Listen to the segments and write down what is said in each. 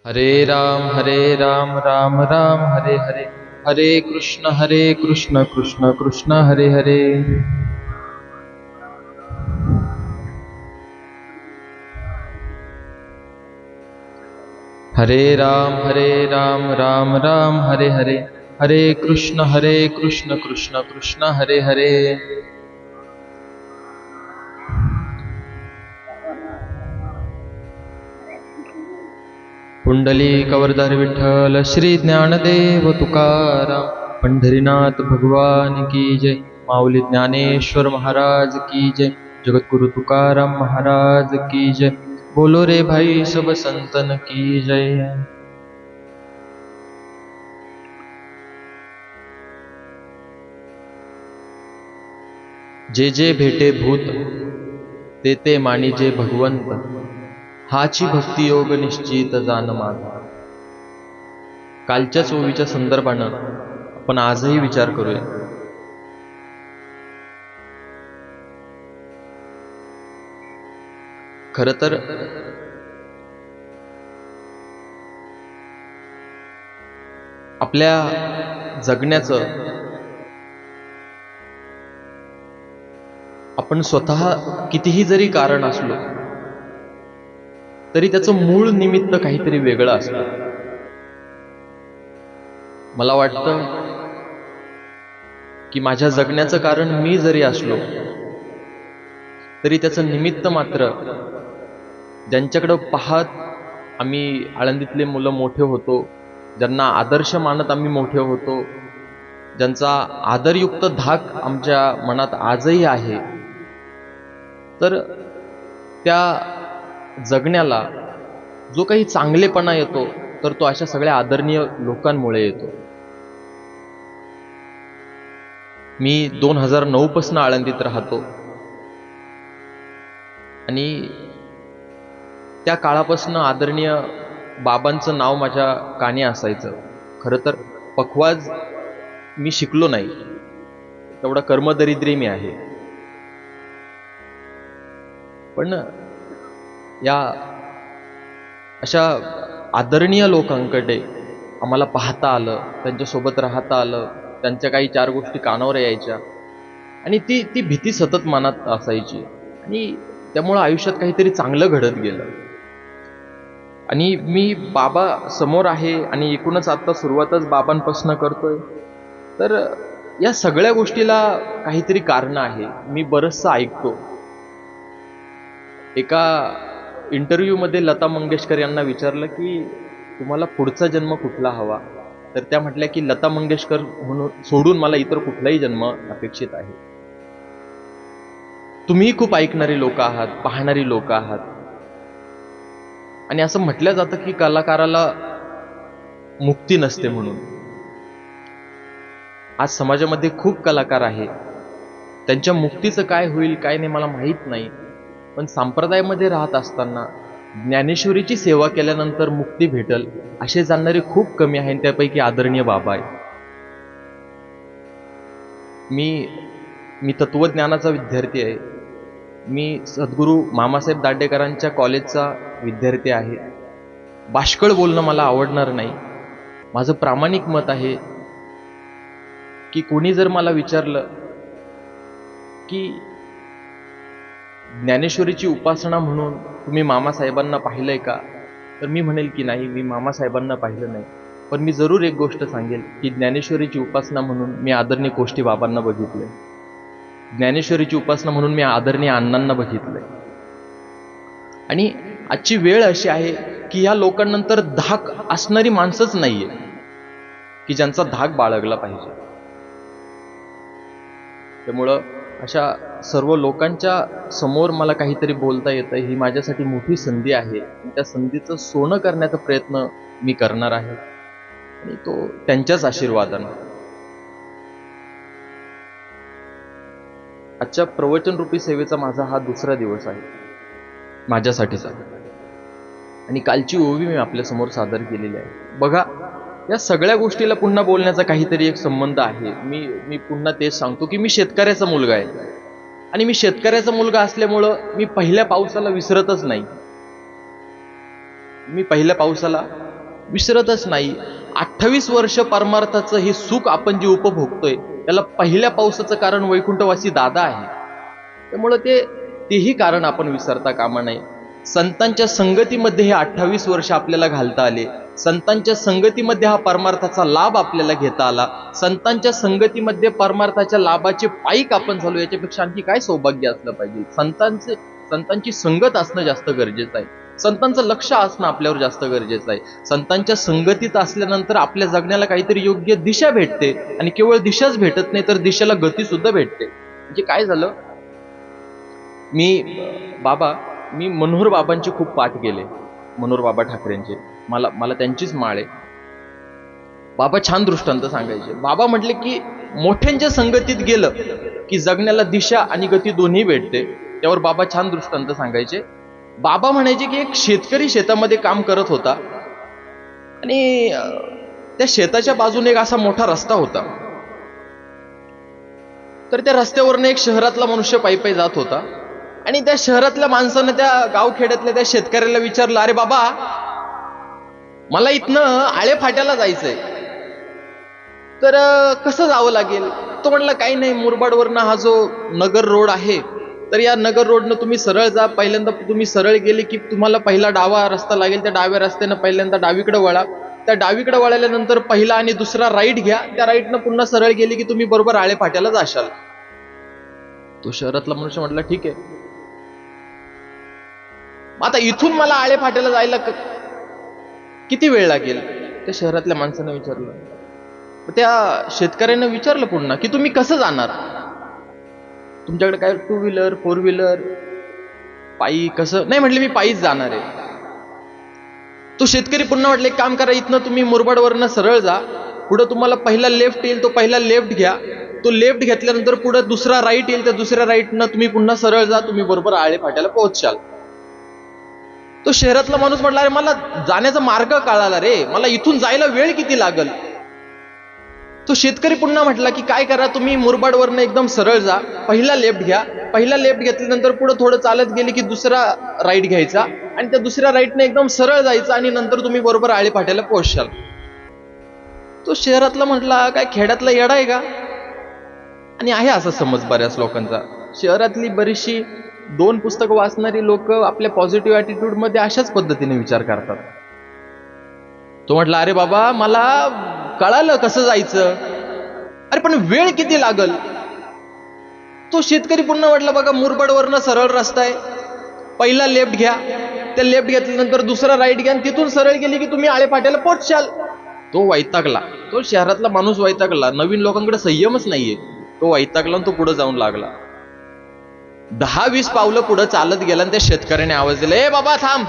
हरे राम राम राम हरे हरे, हरे कृष्ण कृष्ण कृष्ण हरे हरे। हरे राम राम राम हरे हरे, हरे कृष्ण कृष्ण कृष्ण हरे हरे। पुंडली कवरधार विठ्ठल श्री ज्ञानदेव तुकाराम, पंढरीनाथ भगवान की जय, माऊली ज्ञानेश्वर महाराज की जय, जगद्गुरु तुकाराम महाराज की जय। बोलो रे भाई सब संतन की जय। जे जे भेटे भूत ते ते मानिजे भगवंत, हाची भक्ती योग निश्चित जान माझा। कालच्याच ओवीच्या संदर्भानं आपण आजही विचार करूया। खर तर आपल्या जगण्याचं आपण स्वतः कितीही जरी कारण असलो तरी त्याचं मूळ निमित्त काहीतरी वेगळं असतं। मला वाटतं की माझ्या जगण्याचं कारण मी जरी असलो तरी त्याचं निमित्त मात्र ज्यांच्याकडं पाहत आम्ही आळंदीतले मुलं मोठे होतो, ज्यांना आदर्श मानत आम्ही मोठे होतो, ज्यांचा आदरयुक्त धाक आमच्या मनात आजही आहे, तर त्या जगण्याला जो काही चांगलेपणा येतो तर तो अशा सगळ्या आदरणीय लोकांमुळे येतो। मी 2009 पासून आळंदीत राहतो आणि त्या काळापासून आदरणीय बाबांचं नाव माझ्या कानी असायचं। खरं तर पखवाज मी शिकलो नाही, तेवढा कर्मदरिद्री मी आहे, पण या अशा आदरणीय लोकांकडे आम्हाला पाहता आलं, त्यांच्यासोबत राहता आलं, त्यांच्या काही चार गोष्टी कानावर यायच्या आणि ती भीती सतत मनात असायची आणि त्यामुळं आयुष्यात काहीतरी चांगलं घडत गेलं। आणि मी बाबा समोर आहे आणि एकूणच आता सुरुवातच बाबांपासून करतोय, तर या सगळ्या गोष्टीला काहीतरी कारण आहे। मी बरंचसं ऐकतो। एका इंटरव्ह्यूमध्ये लता मंगेशकर यांना विचारलं की तुम्हाला पुढचा जन्म कुठला हवा, तर त्या म्हटल्या की लता मंगेशकर म्हणून सोडून मला इतर कुठलाही जन्म अपेक्षित आहे। तुम्ही खूप ऐकणारी लोक आहात, पाहणारी लोक आहात, आणि असं म्हटलं जातं की कलाकाराला मुक्ती नसते म्हणून। आज समाजामध्ये खूप कलाकार आहे, त्यांच्या मुक्तीचं काय होईल काय नाही मला माहीत नाही, पण संप्रदायामध्ये राहत असताना ज्ञानेश्वरीची सेवा केल्यानंतर मुक्ती भेटल असे जाणणारे खूप कमी आहेत, त्यापैकी आदरणीय बाबा आहे। मी तत्वज्ञानाचा विद्यार्थी आहे, मी सद्गुरू मामासाहेब दांडेकरांच्या कॉलेजचा विद्यार्थी आहे। बाष्कळ बोलणं मला आवडणार नाही। माझं प्रामाणिक मत आहे की कोणी जर मला विचारलं की ज्ञानेश्वरीची उपासना म्हणून तुम्ही मामासाहेबांना पाहिलंय का, तर मी म्हणेल की नाही, मी मामासाहेबांना पाहिलं नाही, पण मी जरूर एक गोष्ट सांगेल की ज्ञानेश्वरीची उपासना म्हणून मी आदरणीय कोष्टी बाबांना बघितलंय, ज्ञानेश्वरीची उपासना म्हणून मी आदरणीय अण्णांना बघितलंय। आणि आजची वेळ अशी आहे की या लोकांनंतर धाक असणारी माणसंच नाहीये की ज्यांचा धाक बाळगला पाहिजे। त्यामुळं अशा सर्व लोकांच्या समोर मला काहीतरी बोलता येतं, ही माझ्यासाठी मोठी संधी आहे। त्या संधीचं सोनं करण्याचा प्रयत्न मी करणार आहे आणि तो त्यांच्याच आशीर्वादाने। आजच्या प्रवचनरूपी सेवेचा माझा हा दुसरा दिवस आहे माझ्यासाठीचा, आणि कालची ओवी मी आपल्यासमोर सादर केलेली आहे। बघा, या सगळ्या गोष्टीला पुन्हा बोलण्याचा काहीतरी एक संबंध आहे। मी पुन्हा तेच सांगतो की मी शेतकऱ्याचा मुलगा आहे आणि मी शेतकऱ्याचा मुलगा असल्यामुळं मी पहिल्या पावसाला विसरतच नाही। मी पहिल्या पावसाला विसरतच नाही. 28 वर्ष परमार्थाचं हे सुख आपण जे उपभोगतोय त्याला पहिल्या पावसाचं कारण वैकुंठवासी दादा आहे. त्यामुळं तेही कारण आपण विसरता कामा नये. संतांच्या संगतीमध्ये हे 28 वर्ष आपल्याला घालता आले. संतांच्या संगतीमध्ये हा परमार्थाचा लाभ आपल्याला घेता आला. संतांच्या संगतीमध्ये परमार्थाच्या लाभाचे पाईक आपण झालो. याच्यापेक्षा आणखी काय सौभाग्य असलं पाहिजे. संतांची संगत असणं जास्त गरजेचं आहे. संतांचं लक्ष असणं आपल्यावर जास्त गरजेचं आहे. संतांच्या संगतीत असल्यानंतर आपल्या जगण्याला काहीतरी योग्य दिशा भेटते. आणि केवळ दिशाच भेटत नाही तर दिशेला गती सुद्धा भेटते. म्हणजे काय झालं, मी मनोहर बाबांचे खूप पाठ केले. मनोहर बाबा ठाकरेंचे मला त्यांचीच माळ आहे. बाबा छान दृष्टांत सांगायचे. बाबा म्हटले की मोठ्यांच्या संगतीत गेलं की जगण्याला दिशा आणि गती दोन्ही भेटते. त्यावर बाबा छान दृष्टांत सांगायचे. बाबा म्हणायचे की एक शेतकरी शेतामध्ये काम करत होता आणि त्या शेताच्या बाजूने एक असा मोठा रस्ता होता. तर त्या रस्त्यावरनं एक शहरातला मनुष्य पायी पायी जात होता आणि त्या शहरातल्या माणसानं त्या गावखेड्यातल्या त्या शेतकऱ्याला विचारलं, अरे बाबा, मला इथनं आळे फाट्याला जायचंय, तर कसं जावं लागेल? तो म्हणला, काही नाही, मुरबाडवरनं हा जो नगर रोड आहे तर या नगर रोडनं तुम्ही सरळ जा. पहिल्यांदा तुम्ही सरळ गेले की तुम्हाला पहिला डावा रस्ता लागेल. त्या डाव्या रस्त्यानं पहिल्यांदा डावीकडे वळा. त्या डावीकडे वळाल्यानंतर पहिला आणि दुसरा राईट घ्या. त्या राईटनं पुन्हा सरळ गेली की तुम्ही बरोबर आळे फाट्याला जाशाल. तो शहरातला मनुष्य म्हटला, ठीक आहे. आता इथून मला आळे फाट्याला जायला किती वेळ लागेल? त्या शहरातल्या माणसानं विचारलं. त्या शेतकऱ्यानं विचारलं पुन्हा की तुम्ही कसं जाणार? तुमच्याकडे काय 2 व्हीलर 4 व्हीलर पायी कसं? नाही म्हटले, मी पायीच जाणार आहे. तो शेतकरी पुन्हा म्हटले, एक काम करा, इथनं तुम्ही मुरबाडवरनं सरळ जा. पुढे तुम्हाला पहिला लेफ्ट येईल, तो पहिला लेफ्ट घ्या. तो लेफ्ट घेतल्यानंतर पुढे दुसरा राईट येईल, त्या दुसऱ्या राईटनं तुम्ही पुन्हा सरळ जा. तुम्ही बरोबर आळे फाट्याला पोहोचाल. तो शहरातला माणूस म्हटला, अरे मला जाण्याचा मार्ग कळाला रे, मला इथून जायला वेळ किती लागल? तो शेतकरी पुन्हा म्हटला की काय करा, तुम्ही मुरबाडवरनं एकदम सरळ जा. पहिला लेफ्ट घ्या. पहिला लेफ्ट घेतल्यानंतर पुढे थोडं चालत गेले की दुसरा राईट घ्यायचा आणि त्या दुसऱ्या राईटने एकदम सरळ जायचं आणि नंतर तुम्ही बरोबर आळे फाट्याला पोहोचाल. तो शहरातला म्हटला, काय खेड्यातला येडा आहे का? आणि आहे असा समज बऱ्याच लोकांचा. शहरातली बरीचशी 2 पुस्तकं वाचणारी लोक आपल्या पॉझिटिव्ह ॲटिट्यूड मध्ये अशाच पद्धतीने विचार करतात. तो म्हटला, अरे बाबा, मला कळालं कसं जायचं, अरे पण वेळ किती लागल? तो शेतकरी पुन्हा म्हटला, बघा, मुरबाडवरनं सरळ रस्ता आहे, पहिला लेफ्ट घ्या. त्या लेफ्ट घेतल्यानंतर दुसरा राईट घ्या आणि तिथून सरळ गेली की तुम्ही आळे फाट्याला पोहोचाल. तो वैतागला. तो शहरातला माणूस वैतागला. नवीन लोकांकडे संयमच नाहीये. तो वैतागला आणि तो पुढे जाऊन लागला. 10-20 पावलं पुढे चालत गेला आणि त्या शेतकऱ्याने आवाज दिला, ए बाबा थांब,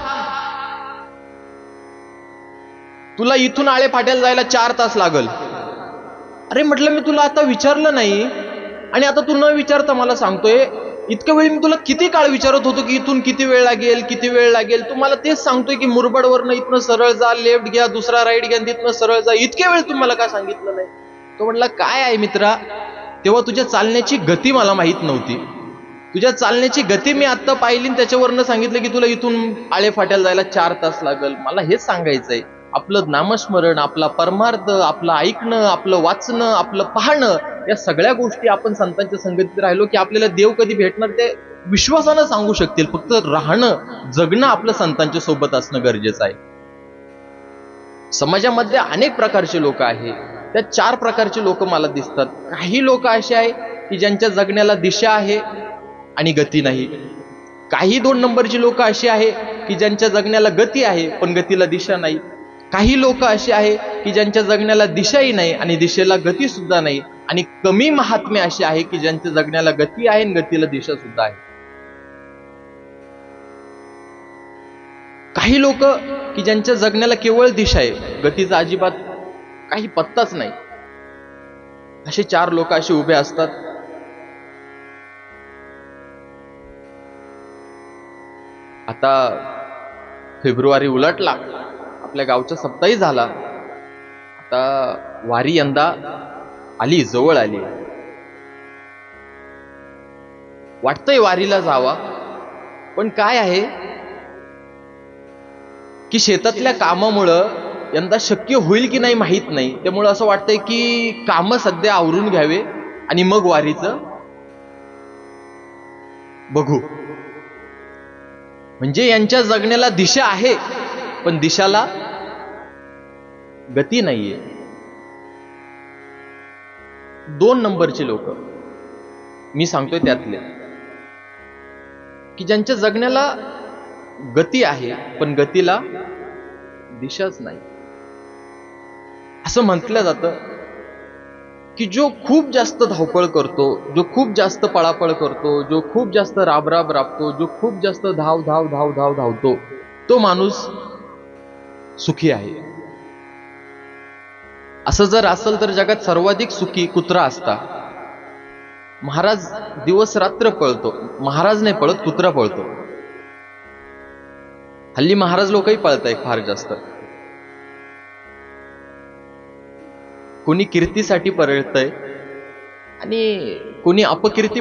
तुला इथून आळे फाट्याला जायला 4 तास लागल. अरे म्हटलं, मी तुला आता विचारलं नाही आणि आता तू न विचारता मला सांगतोय. इतक्या वेळ मी तुला किती काळ विचारत होतो की इथून किती वेळ लागेल, किती वेळ लागेल. तू मला तेच सांगतोय की मुरबाडवरनं इथनं सरळ जा, लेफ्ट घ्या, दुसरा राईट घ्या, तिथनं सरळ जा. इतक्या वेळ तुम्हाला का सांगितलं नाही? तो म्हटला, काय आहे मित्रा, तेव्हा तुझ्या चालण्याची गती मला माहित नव्हती. तुझ्या चालण्याची गती मी आता पाहिली, त्याच्यावरनं सांगितलं की तुला इथून आळे फाट्याला जायला 4 तास लागल. मला हेच सांगायचंय, आपलं नामस्मरण, आपला परमार्थ, आपलं ऐकणं, आपलं वाचणं, आपलं पाहणं, या सगळ्या गोष्टी आपण संतांच्या संगतीत राहिलो की आपल्याला देव कधी भेटणार ते विश्वासानं सांगू शकतील. फक्त राहणं, जगणं आपलं संतांच्या सोबत असणं गरजेचं आहे. समाजामध्ये अनेक प्रकारचे लोक आहेत. त्या 4 प्रकारचे लोक मला दिसतात. काही लोक असे आहे की ज्यांच्या जगण्याला दिशा आहे आणि गती नाही. काही 2 नंबरची लोक अशी आहे की ज्यांच्या जगण्याला गती आहे पण गतीला दिशा नाही. काही लोक असे आहे की ज्यांच्या जगण्याला दिशाही नाही आणि दिशेला गती सुद्धा नाही. आणि कमी महात्मे असे आहे की ज्यांच्या जगण्याला गती आहे आणि गतीला दिशा सुद्धा आहे. काही लोक की ज्यांच्या जगण्याला केवळ दिशा आहे, गतीचा अजिबात काही पत्ताच नाही. असे 4 लोक असे उभे असतात. आता फेब्रुवारी उलटला, आपल्या गावचा सप्ताही झाला. आता वारी यंदा आली, जवळ आली. वाटतंय वारीला जावा, पण काय आहे की शेतातल्या कामामुळं यंदा शक्य होईल की नाही माहीत नाही. त्यामुळे असं वाटतंय की कामं सध्या आवरून घ्यावे आणि मग वारीचं बघू. म्हणजे यांच्या जगण्याला दिशा आहे, पण दिशाला गती नाहीये. 2 नंबरचे लोक मी सांगतोय त्यातले, की ज्यांच्या जगण्याला गती आहे पण गतीला दिशाच नाही. असं म्हटलं जातं की जो खूप जास्त धावपळ करतो, जो खूप जास्त पळापळ करतो, जो खूप जास्त राबराब राबतो, जो खूप जास्त धावतो, तो माणूस सुखी आहे. असं जर असेल तर जगात सर्वाधिक सुखी कुत्रा असता. महाराज दिवस रात्र पळतो. महाराज नाही पळत, कुत्रा पळतो. हल्ली महाराज लोकही पळताय फार जास्त. कोणी कीर्तीसाठी पळतय आणि कोणी अपकीर्ती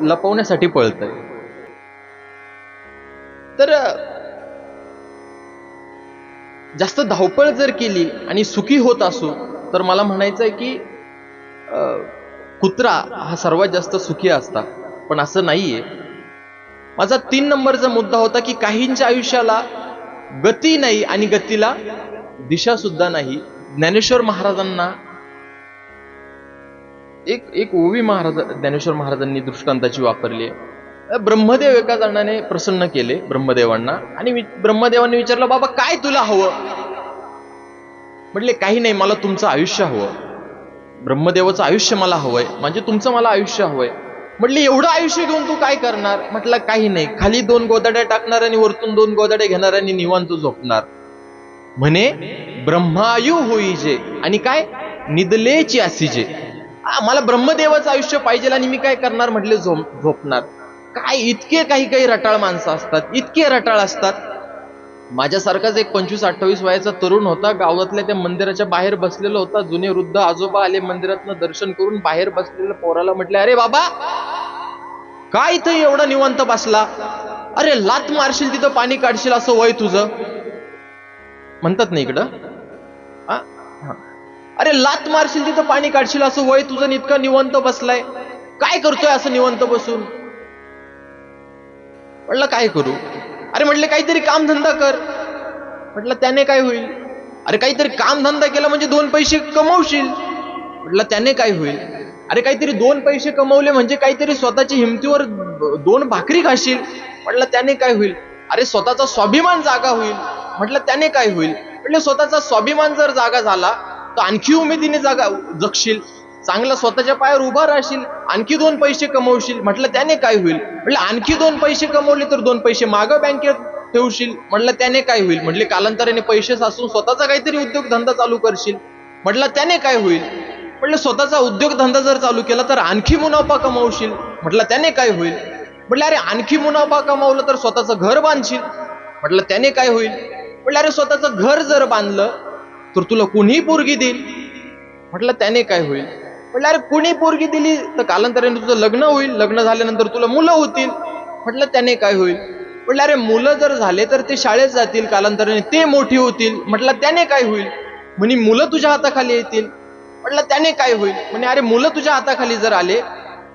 लपवण्यासाठी पळतय. तर जास्त धावपळ जर केली आणि सुखी होत असू तर मला म्हणायचंय की कुत्रा हा सर्वात जास्त सुखी असता, पण असं नाहीये. माझा 3 नंबरचा मुद्दा होता की काहींच्या आयुष्याला गती नाही आणि गतीला दिशा सुद्धा नाही. ज्ञानेश्वर महाराजांना एक ओवी ज्ञानेश्वर महाराजांनी दृष्टांताची वापरली आहे. ब्रह्मदेव एका जणाने प्रसन्न केले ब्रह्मदेवांना, आणि ब्रह्मदेवांनी विचारलं, बाबा काय तुला हवं? म्हटले काही नाही, मला तुमचं आयुष्य हवं. ब्रह्मदेवाचं आयुष्य मला हवंय, म्हणजे तुमचं मला आयुष्य हवंय. म्हटले एवढं आयुष्य घेऊन तू काय करणार? म्हटलं काही नाही, खाली 2 गोदाड्या टाकणार आणि वरतून 2 गोदाड्या घेणार आणि निवांत झोपणार. म्हणे ब्रह्मायू होईजे आणि काय निदलेची असीजे. मला ब्रह्मदेवाचं आयुष्य पाहिजे आणि मी काय करणार? म्हटले झोपणार. काय इतके काही रटाळ माणसं असतात, इतके रटाळ असतात. माझ्यासारखाच एक 25-28 वयाचा तरुण होता, गावातल्या त्या मंदिराच्या बाहेर बसलेला होता. जुने वृद्ध आजोबा आले मंदिरातनं दर्शन करून. बाहेर बसलेल्या पोराला म्हटले, अरे बाबा काय इथं एवढा निवांत बसला? अरे लात मारशील तिथं पाणी काढशील असं वय तुझं? म्हणतात ना इकडं, अरे लात मारशील तिथं पाणी काढशील असं वय तुझं, इतकं निवांत बसलाय, काय करतोय असं निवांत बसून? म्हटलं काय करू? अरे म्हटले काहीतरी कामधंदा कर. म्हटलं त्याने काय होईल? अरे काहीतरी कामधंदा केला म्हणजे 2 पैसे कमवशील. म्हटलं त्याने काय होईल? अरे काहीतरी 2 पैसे कमवले म्हणजे काहीतरी स्वतःच्या हिमतीवर 2 भाकरी खाशील. म्हटलं त्याने काय होईल? अरे स्वतःचा स्वाभिमान जागा होईल. म्हटलं त्याने काय होईल? म्हटलं स्वतःचा स्वाभिमान जर जागा झाला तर आणखी उमेदीने जगशील, चांगला स्वतःच्या पायावर उभा राहशील, आणखी 2 पैसे कमवशील. म्हटलं त्याने काय होईल? म्हटलं आणखी 2 पैसे कमवले तर 2 पैसे मागं बँकेत ठेवशील. म्हटलं त्याने काय होईल? म्हटले कालांतराने पैसे साचून स्वतःचा काहीतरी उद्योगधंदा चालू करशील. म्हटलं त्याने काय होईल? म्हटलं स्वतःचा उद्योगधंदा जर चालू केला तर आणखी मुनाफा कमवशील. म्हटलं त्याने काय होईल? म्हटलं अरे आणखी मुनाफा कमावलं तर स्वतःचं घर बांधशील. म्हटलं त्याने काय होईल? म्हटलं अरे स्वतःचं घर जर बांधलं तर तुला कुणीही पोरगी देईल. म्हटलं त्याने काय होईल? म्हटलं अरे कुणी पोरगी दिली तर कालांतराने तुझं लग्न होईल, लग्न झाल्यानंतर तुला मुलं होतील. म्हटलं त्याने काय होईल? म्हटलं अरे मुलं जर झाले तर ते शाळेत जातील, कालांतराने ते मोठी होतील. म्हटलं त्याने काय होईल? म्हणे मुलं तुझ्या हाताखाली येतील. म्हटलं त्याने काय होईल? म्हणे अरे मुलं तुझ्या हाताखाली जर आले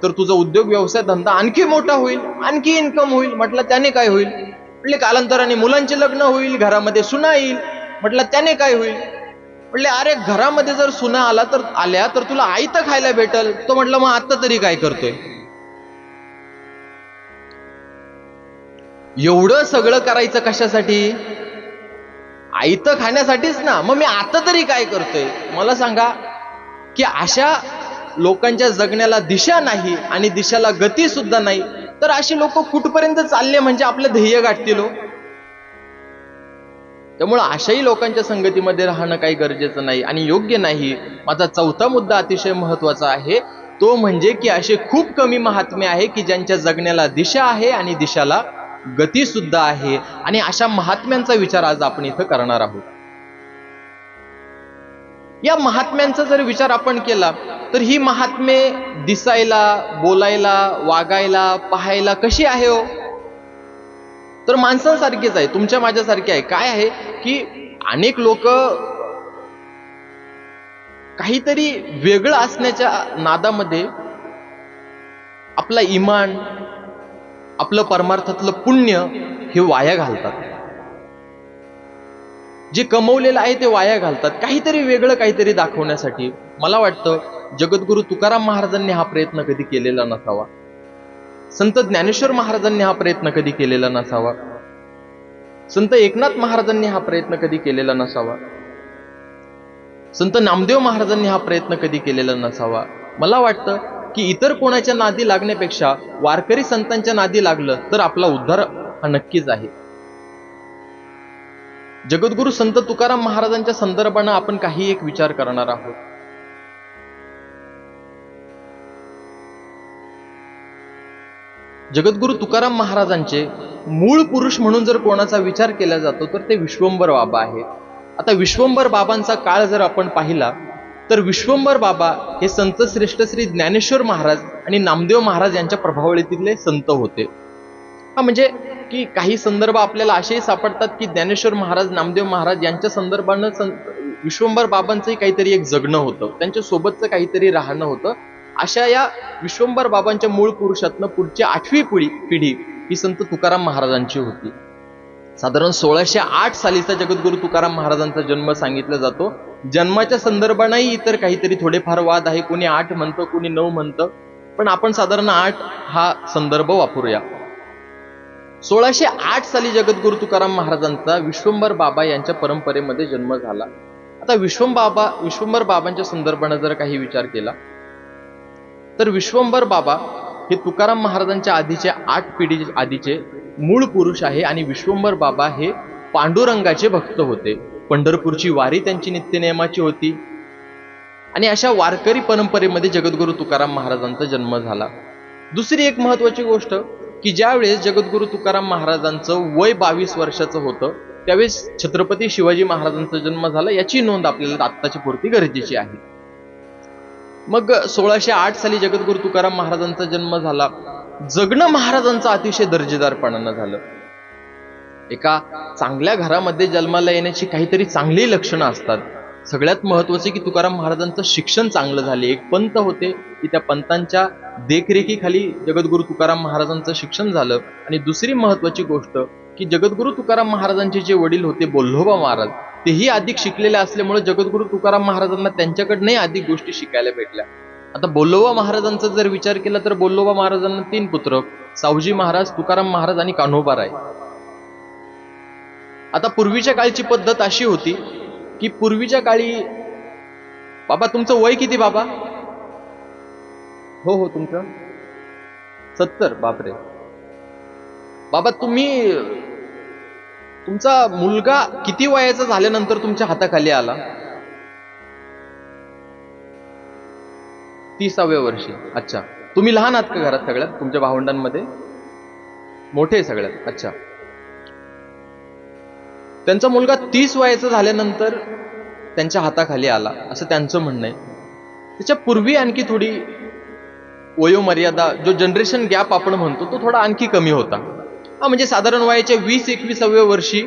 तर तुझा उद्योग व्यवसाय धंदा आणखी मोठा होईल, आणखी इन्कम होईल. म्हटलं त्याने काय होईल? म्हटले कालांतराने मुलांचे लग्न होईल, घरामध्ये सुना येईल. म्हटलं त्याने काय होईल? म्हटले अरे घरामध्ये जर सुना आल्या तर तुला आयतं खायला भेटल. तो म्हटलं मग आता तरी काय करतोय? एवढं सगळं करायचं कशासाठी? आयतं खाण्यासाठीच ना. मग मी आता तरी काय करतोय? मला सांगा की अशा लोकांच्या जगण्याला दिशा नाही आणि दिशाला गती सुद्धा नाही, तर अशी लोक कुठपर्यंत चालले म्हणजे आपलं ध्येय गाठतील? त्यामुळे अशाही लोकांच्या संगतीमध्ये राहणं काही गरजेचं नाही आणि योग्य नाही. माझा 4था मुद्दा अतिशय महत्वाचा आहे, तो म्हणजे की असे खूप कमी महात्मे आहे की ज्यांच्या जगण्याला दिशा आहे आणि दिशाला गती सुद्धा आहे. आणि अशा महात्म्यांचा विचार आज आपण इथं करणार आहोत. या महात्म्यांचा जर विचार आपण केला तर ही महात्मे दिसायला, बोलायला, वागायला, पाहायला कशी आहे हो? तर माणसांसारखीच आहे, तुमच्या माझ्यासारखी आहे. काय आहे की अनेक लोक काहीतरी वेगळं असण्याच्या नादामध्ये आपला इमान, आपलं परमार्थातलं पुण्य हे वाया घालतात. जे कमवलेलं आहे ते वाया घालतात काहीतरी वेगळं काहीतरी दाखवण्यासाठी. मला वाटतं जगद्गुरु तुकाराम महाराजांनी हा प्रयत्न कधी केलेला नसावा. संत ज्ञानेश्वर महाराजांनी हा प्रयत्न कधी केलेला नसावा. संत एकनाथ महाराजांनी हा प्रयत्न कधी केलेला नसावा. संत नामदेव महाराजांनी हा प्रयत्न कधी केलेला नसावा. मला वाटतं की इतर कोणाच्या नादी लागण्यापेक्षा वारकरी संतांच्या नादी लागलं तर आपला उद्धार हा नक्कीच आहे. जगद्गुरु संत तुकाराम महाराजांच्या संदर्भानं आपण काही एक विचार करणार आहोत. जगद्गुरु तुकाराम महाराजांचे मूळ पुरुष म्हणून जर कोणाचा विचार केला जातो तर ते विश्वंभर बाबा आहेत. आता विश्वंभर बाबांचा काळ जर आपण पाहिला तर विश्वंभर बाबा हे संत श्रेष्ठ श्री ज्ञानेश्वर महाराज आणि नामदेव महाराज यांच्या प्रभावळीतीतले संत होते. हा म्हणजे की काही संदर्भ आपल्याला असेही सापडतात की ज्ञानेश्वर महाराज, नामदेव महाराज यांच्या संदर्भानं विश्वंभर बाबांचंही काहीतरी एक जगणं होतं, त्यांच्या सोबतचं काहीतरी राहणं होतं. अशा या विश्वंभर बाबांच्या मूळ पुरुषातनं पुढची 8वी पिढी ही संत तुकाराम महाराजांची होती. साधारण 1608 सालीचा जगद्गुरु तुकाराम महाराजांचा जन्म सांगितला जातो. जन्माच्या संदर्भानेही इतर काहीतरी थोडेफार वाद आहे. कोणी 8 म्हणतं, कोणी 9 म्हणतं, पण आपण साधारण 8 हा संदर्भ वापरूया. 1608 साली जगद्गुरु तुकाराम महाराजांचा विश्वंभर बाबा यांच्या परंपरेमध्ये जन्म झाला. आता विश्वंभर बाबांच्या संदर्भाने जर काही विचार केला तर विश्वंभर बाबा हे तुकाराम महाराजांच्या आधीचे 8 पिढी आधीचे मूळ पुरुष आहे. आणि विश्वंभर बाबा हे पांडुरंगाचे भक्त होते. पंढरपूरची वारी त्यांची नित्यनेमाची होती. आणि अशा वारकरी परंपरेमध्ये जगद्गुरु तुकाराम महाराजांचा जन्म झाला. दुसरी एक महत्वाची गोष्ट की ज्यावेळेस जगद्गुरु तुकाराम महाराजांचं वय 22 वर्षाचं होतं त्यावेळेस छत्रपती शिवाजी महाराजांचा जन्म झाला. याची नोंद आपल्याला आत्ताची पूर्ती गरजेची आहे. मग 1608 साली जगद्गुरु तुकाराम महाराजांचा जन्म झाला. जगणं महाराजांचं अतिशय दर्जेदारपणानं झालं. एका चांगल्या घरामध्ये जन्माला येण्याची काहीतरी चांगली लक्षणं असतात. सगळ्यात महत्वाचे की तुकाराम महाराजांचं शिक्षण चांगलं झाले. एक पंत होते की त्या पंतांच्या देखरेखीखाली जगद्गुरु तुकाराम महाराजांचं शिक्षण झालं. आणि दुसरी महत्वाची गोष्ट की जगद्गुरु तुकाराम महाराजांचे जे वडील होते बोल्होबा महाराज तेही अधिक शिकलेले असल्यामुळे जगद्गुरु तुकाराम महाराजांना त्यांच्याकडनंही अधिक गोष्टी शिकायला भेटल्या. आता बोल्होबा महाराजांचा जर विचार केला तर बोल्होबा महाराजांना 3 पुत्र, सावजी महाराज, तुकाराम महाराज आणि कान्होबाराय. आता पूर्वीच्या काळची पद्धत अशी होती की पूर्वीच्या काळी, बाबा तुमचं वय किती बाबा? हो तुमचं 70. बापरे. बाबा तुमचा मुलगा किती वयाचा झाल्यानंतर तुमच्या हाताखाली आला? 30व्या वर्षी. अच्छा. तुम्ही लहान आहात का घरात सगळ्यात? तुमच्या भावंडांमध्ये मोठे सगळ्यात? अच्छा. त्यांचा मुलगा 30 वयाचा झाल्यानंतर त्यांच्या हाताखाली आला असं त्यांचं म्हणणं आहे. त्याच्या पूर्वी आणखी थोडी वयोमर्यादा, जो जनरेशन गॅप आपण म्हणतो तो थोडा आणखी कमी होता. म्हणजे साधारण वयाच्या 20-21व्या वर्षी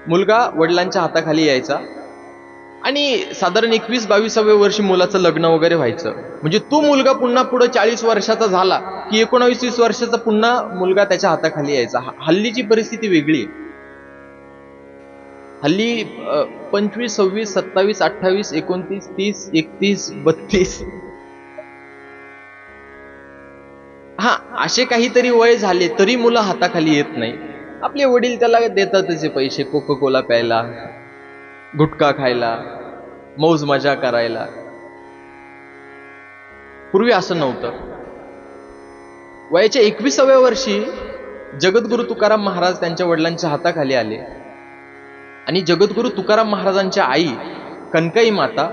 मुलगा वडिलांच्या हाताखाली यायचा आणि साधारण 21-22व्या वर्षी मुलाचं लग्न वगैरे व्हायचं. म्हणजे तो मुलगा पुन्हा पुढे 40 वर्षाचा झाला की 19-20 वर्षाचा पुन्हा मुलगा त्याच्या हाताखाली यायचा. हल्लीची परिस्थिती वेगळी आहे. हल्ली 25, 26, 27, 28, 29, 30, 31, 32 असे काहीतरी वय झाले तरी मुलं हाताखाली येत नाही. आपले वडील त्याला देतात त्याचे पैसे कोको कोला प्यायला, गुटखा खायला, मौज मजा करायला. पूर्वी असं नव्हतं. वयाच्या 21व्या वर्षी जगद्गुरु तुकाराम महाराज त्यांच्या वडिलांच्या हाताखाली आले आणि जगद्गुरु तुकाराम महाराजांच्या आई कनकाई माता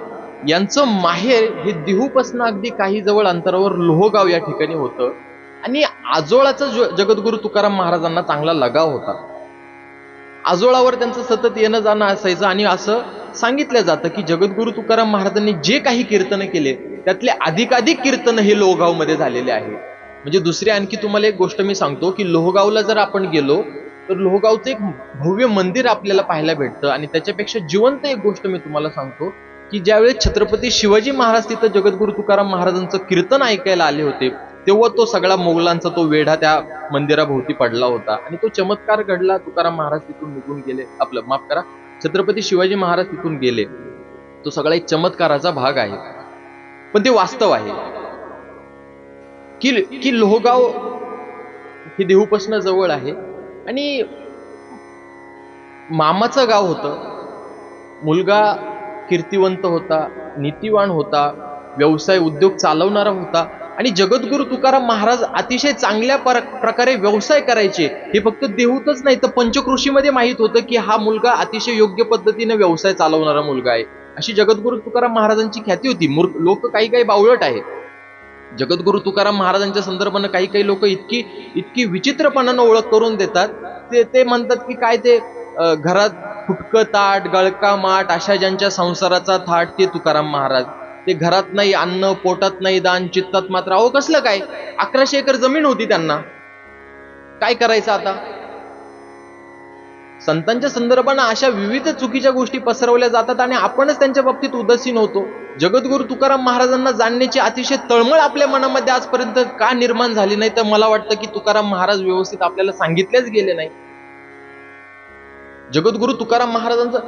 यांचं माहेर हे देहूपासून अगदी काही जवळ अंतरावर लोहगाव या ठिकाणी होतं. आणि आजोळाचा जगद्गुरु तुकाराम महाराजांना चांगला लगाव होता. आजोळावर त्यांचं सतत येणं जाणं असायचं. आणि असं सांगितलं जातं की जगद्गुरु तुकाराम महाराजांनी जे काही कीर्तन केले त्यातले अधिकाधिक कीर्तन हे लोहगाव मध्ये झालेले आहे. म्हणजे दुसरी आणखी तुम्हाला एक गोष्ट मी सांगतो की लोहगावला जर आपण गेलो तर लोहगावचं एक भव्य मंदिर आपल्याला पाहायला भेटतं. आणि त्याच्यापेक्षा जिवंत एक गोष्ट मी तुम्हाला सांगतो की ज्यावेळेस छत्रपती शिवाजी महाराज तिथं जगद्गुरु तुकाराम महाराजांचं कीर्तन ऐकायला आले होते, तेव्हा तो सगळा मोगलांचा तो वेढा त्या मंदिराभोवती पडला होता आणि तो चमत्कार घडला. तुकाराम महाराज तिथून निघून गेले, आपलं माफ करा, छत्रपती शिवाजी महाराज तिथून गेले. तो सगळा एक चमत्काराचा भाग आहे, पण ते वास्तव आहे की लोहगाव ही देहूपासून जवळ आहे आणि मामाचं गाव होतं. मुलगा कीर्तिवंत होता, नीतिवान होता, व्यवसाय उद्योग चालवणारा होता आणि जगद्गुरु तुकाराम महाराज अतिशय चांगल्या प्रकारे व्यवसाय करायचे. हे फक्त देहूतच नाही तर पंचक्रोशीमध्ये माहित होतं की हा मुलगा अतिशय योग्य पद्धतीने व्यवसाय चालवणारा मुलगा आहे. अशी जगद्गुरु तुकाराम महाराजांची ख्याती होती. लोक काही काही बावळट आहेत. जगद्गुरु तुकाराम महाराजांच्या संदर्भानं काही काही लोक इतकी विचित्रपणानं ओळख करून देतात. ते म्हणतात की काय ते घरात फुटकं ताट, गळका माठ अशा ज्यांच्या संसाराचा थाट ते तुकाराम महाराज. ते घरात नाही अन्न, पोटात नाही दान, चित्तात मात्र. अहो कसलं काय, 1100 एकर जमीन होती त्यांना, काय करायचं आता. संतांच्या संदर्भानं अशा विविध चुकीच्या गोष्टी पसरवल्या जातात आणि आपणच त्यांच्या बाबतीत उदासीन होतो. जगद्गुरु तुकाराम महाराजांना जाणण्याची अतिशय तळमळ आपल्या मनामध्ये आजपर्यंत का निर्माण झाली नाही, तर मला वाटतं की तुकाराम महाराज व्यवस्थित आपल्याला सांगितलेच गेले नाही. जगद्गुरु तुकाराम महाराजांचं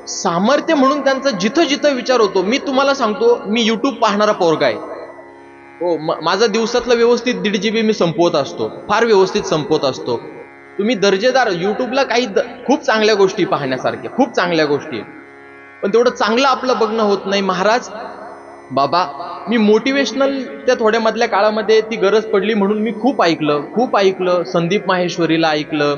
सामर्थ्य म्हणून त्यांचा जिथं जिथं विचार होतो. मी तुम्हाला सांगतो, मी युट्यूब पाहणारा पोरगा आहे. हो, माझा दिवसातला व्यवस्थित 1.5 GB मी संपवत असतो, फार व्यवस्थित संपवत असतो. तुम्ही दर्जेदार युट्यूबला काही खूप चांगल्या गोष्टी पाहण्यासारख्या, खूप चांगल्या गोष्टी, पण तेवढं चांगलं आपलं बघणं होत नाही. महाराज बाबा, मी मोटिवेशनल त्या थोड्या मधल्या काळामध्ये ती गरज पडली म्हणून मी खूप ऐकलं. संदीप माहेश्वरीला ऐकलं.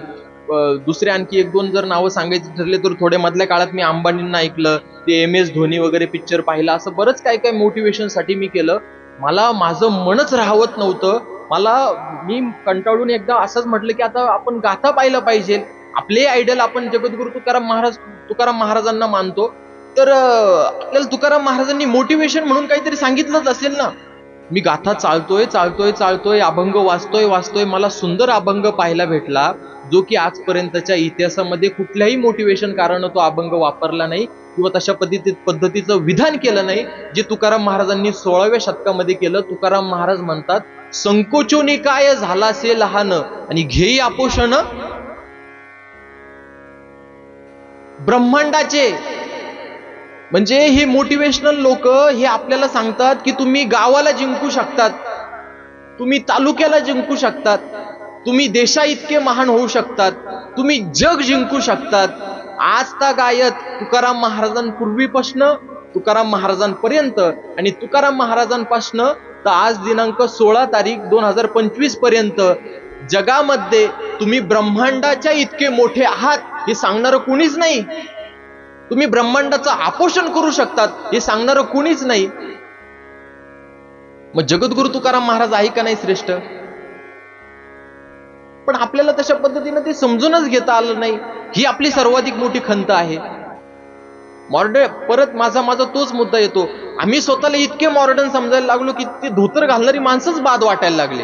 दुसरे आणखी 1-2 जर नावं सांगायची ठरले तर थोड्या मधल्या काळात मी अंबानींना ऐकलं, ते MS धोनी वगैरे पिक्चर पाहिला. असं बरंच काय मोटिवेशनसाठी मी केलं. मला माझं मनच राहवत नव्हतं. मी कंटाळून एकदा असंच म्हटलं की आता आपण गाथा पाहिलं पाहिजे. आपले आयडल आपण जगद्गुरु तुकाराम महाराजांना मानतो, तर आपल्याला तुकाराम महाराजांनी मोटिवेशन म्हणून काहीतरी सांगितलंच असेल ना. मी गाथा चालतोय, अभंग वाचतोय. मला सुंदर अभंग पाहायला भेटला, जो की आजपर्यंतच्या इतिहासामध्ये कुठल्याही मोटिवेशन कारण तो अभंग वापरला नाही किंवा तशा पद्धतीचं विधान केलं नाही, जे तुकाराम महाराजांनी 16व्या शतकामध्ये केलं. तुकाराम महाराज म्हणतात, संकोचोनी काय झाला से लहान आणि घेई आपोषण ब्रह्मांडाचे. म्हणजे हे मोटिवेशनल लोक हे आपल्याला सांगतात की तुम्ही गावाला जिंकू शकतात, तुम्ही तालुक्याला जिंकू शकतात, तुम्ही देशा इतके महान होऊ शकतात, तुम्ही जग जिंकू शकतात. आज गायत तुकाराम महाराजांपूर्वीपासनं तुकाराम महाराजांपर्यंत आणि तुकाराम महाराजांपासनं तर आज दिनांक 16 तारीख 2025 पर्यंत जगामध्ये तुम्ही ब्रह्मांडाच्या इतके मोठे आहात हे सांगणारं कुणीच नाही. तुम्ही ब्रह्मांडाचं आपोषण करू शकतात हे सांगणारं कुणीच नाही. मग जगद्गुरु तुकाराम महाराज आहे का नाही श्रेष्ठ? पण आपल्याला तशा पद्धतीने ते समजूनच घेता आलं नाही. ही आपली सर्वाधिक मोठी खंत आहे. मॉडर्न, परत माझा तोच मुद्दा येतो, आम्ही स्वतःला इतके मॉडर्न समजायला लागलो की ते धोतर घालणारी माणसंच बाद वाटायला लागले.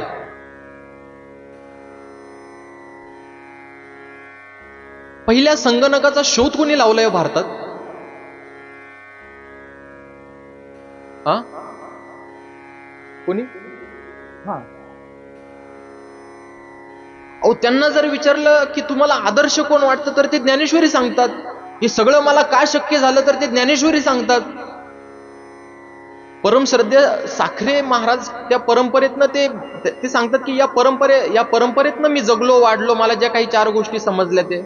पहिल्या संगणकाचा शोध कोणी लावलाय भारतात? कोणी? अहो, त्यांना जर विचारलं की तुम्हाला आदर्श कोण वाटतं तर ते ज्ञानेश्वरी सांगतात. हे सगळं मला काय शक्य झालं तर ते ज्ञानेश्वरी सांगतात. परमश्रद्धेय साखरे महाराज त्या परंपरेतनं ते सांगतात की या परंपरेतनं मी जगलो, वाढलो, मला ज्या काही 4 गोष्टी समजल्या ते.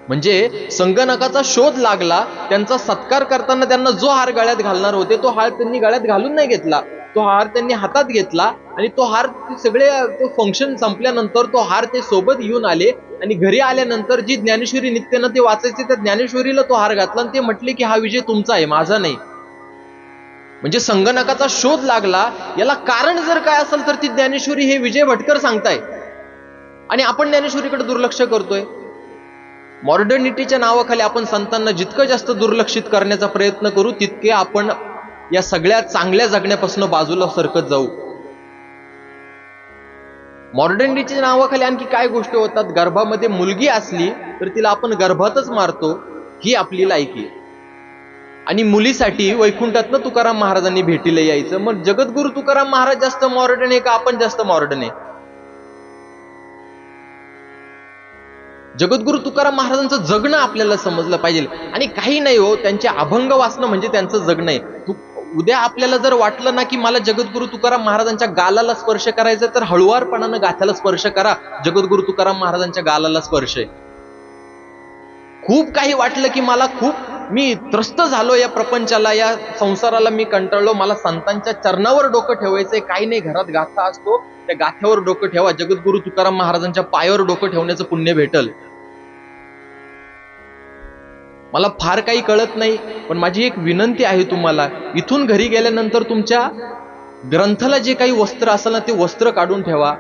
म्हणजे संगणकाचा शोध लागला, त्यांचा सत्कार करताना त्यांना जो हार गळ्यात घालणार होते तो हार त्यांनी गळ्यात घालून नाही घेतला, तो हार त्यांनी हातात घेतला आणि तो हार सगळे फंक्शन संपल्यानंतर तो हार ते सोबत घेऊन आले आणि घरी आल्यानंतर जी ज्ञानेश्वरी नित्यानं ते वाचायचे त्या ज्ञानेश्वरीला तो हार घातला आणि ते म्हटले की हा विजय तुमचा आहे, माझा नाही. म्हणजे संगणकाचा शोध लागला, याला कारण जर काय असेल तर ती ज्ञानेश्वरी हे विजय भटकर सांगताय आणि आपण ज्ञानेश्वरीकडे दुर्लक्ष करतोय. मॉडर्निटीच्या नावाखाली आपण संतांना जितकं जास्त दुर्लक्षित करण्याचा प्रयत्न करू तितके आपण या सगळ्या चांगल्या जगण्यापासून बाजूला सरकत जाऊ. मॉडर्निटीच्या नावाखाली आणखी काय गोष्टी होतात? गर्भामध्ये मुलगी असली तर तिला आपण गर्भातच मारतो, ही आपली लायकी. आणि मुलीसाठी वैकुंठातनं तुकाराम महाराजांनी भेटीला यायचं. मग जगद्गुरु तुकाराम महाराज जास्त मॉडर्न आहे का आपण जास्त मॉडर्न आहे? जगद्गुरु तुकाराम महाराजांचं जगणं आपल्याला समजलं पाहिजे. आणि काही नाही हो, त्यांचे अभंग वाचणं म्हणजे त्यांचं जगणं आहे. उद्या आपल्याला जर वाटलं ना की मला जगद्गुरु तुकाराम महाराजांच्या गालाला स्पर्श करायचा, तर हळुवारपणानं गाथ्याला स्पर्श करा. जगद्गुरु तुकाराम महाराजांच्या गालाला स्पर्श आहे. खूप काही वाटलं की मला मी त्रस्त झालो या प्रपंचाला, या संसाराला मी कंटाळलो, मला संतांच्या चरणावर डोकं ठेवायचंय. काही नाही, घरात गाथा असतो, त्या गाथ्यावर डोकं ठेवा. जगद्गुरु तुकाराम महाराजांच्या पायावर डोकं ठेवण्याचं पुण्य भेटल. मला फार काही कळत नाही, पण माझी एक विनंती आहे तुम्हाला, इथून घरी गेल्यानंतर तुमच्या ग्रंथाला जे काही वस्त्र असेल ना, ते वस्त्र काढून ठेवा.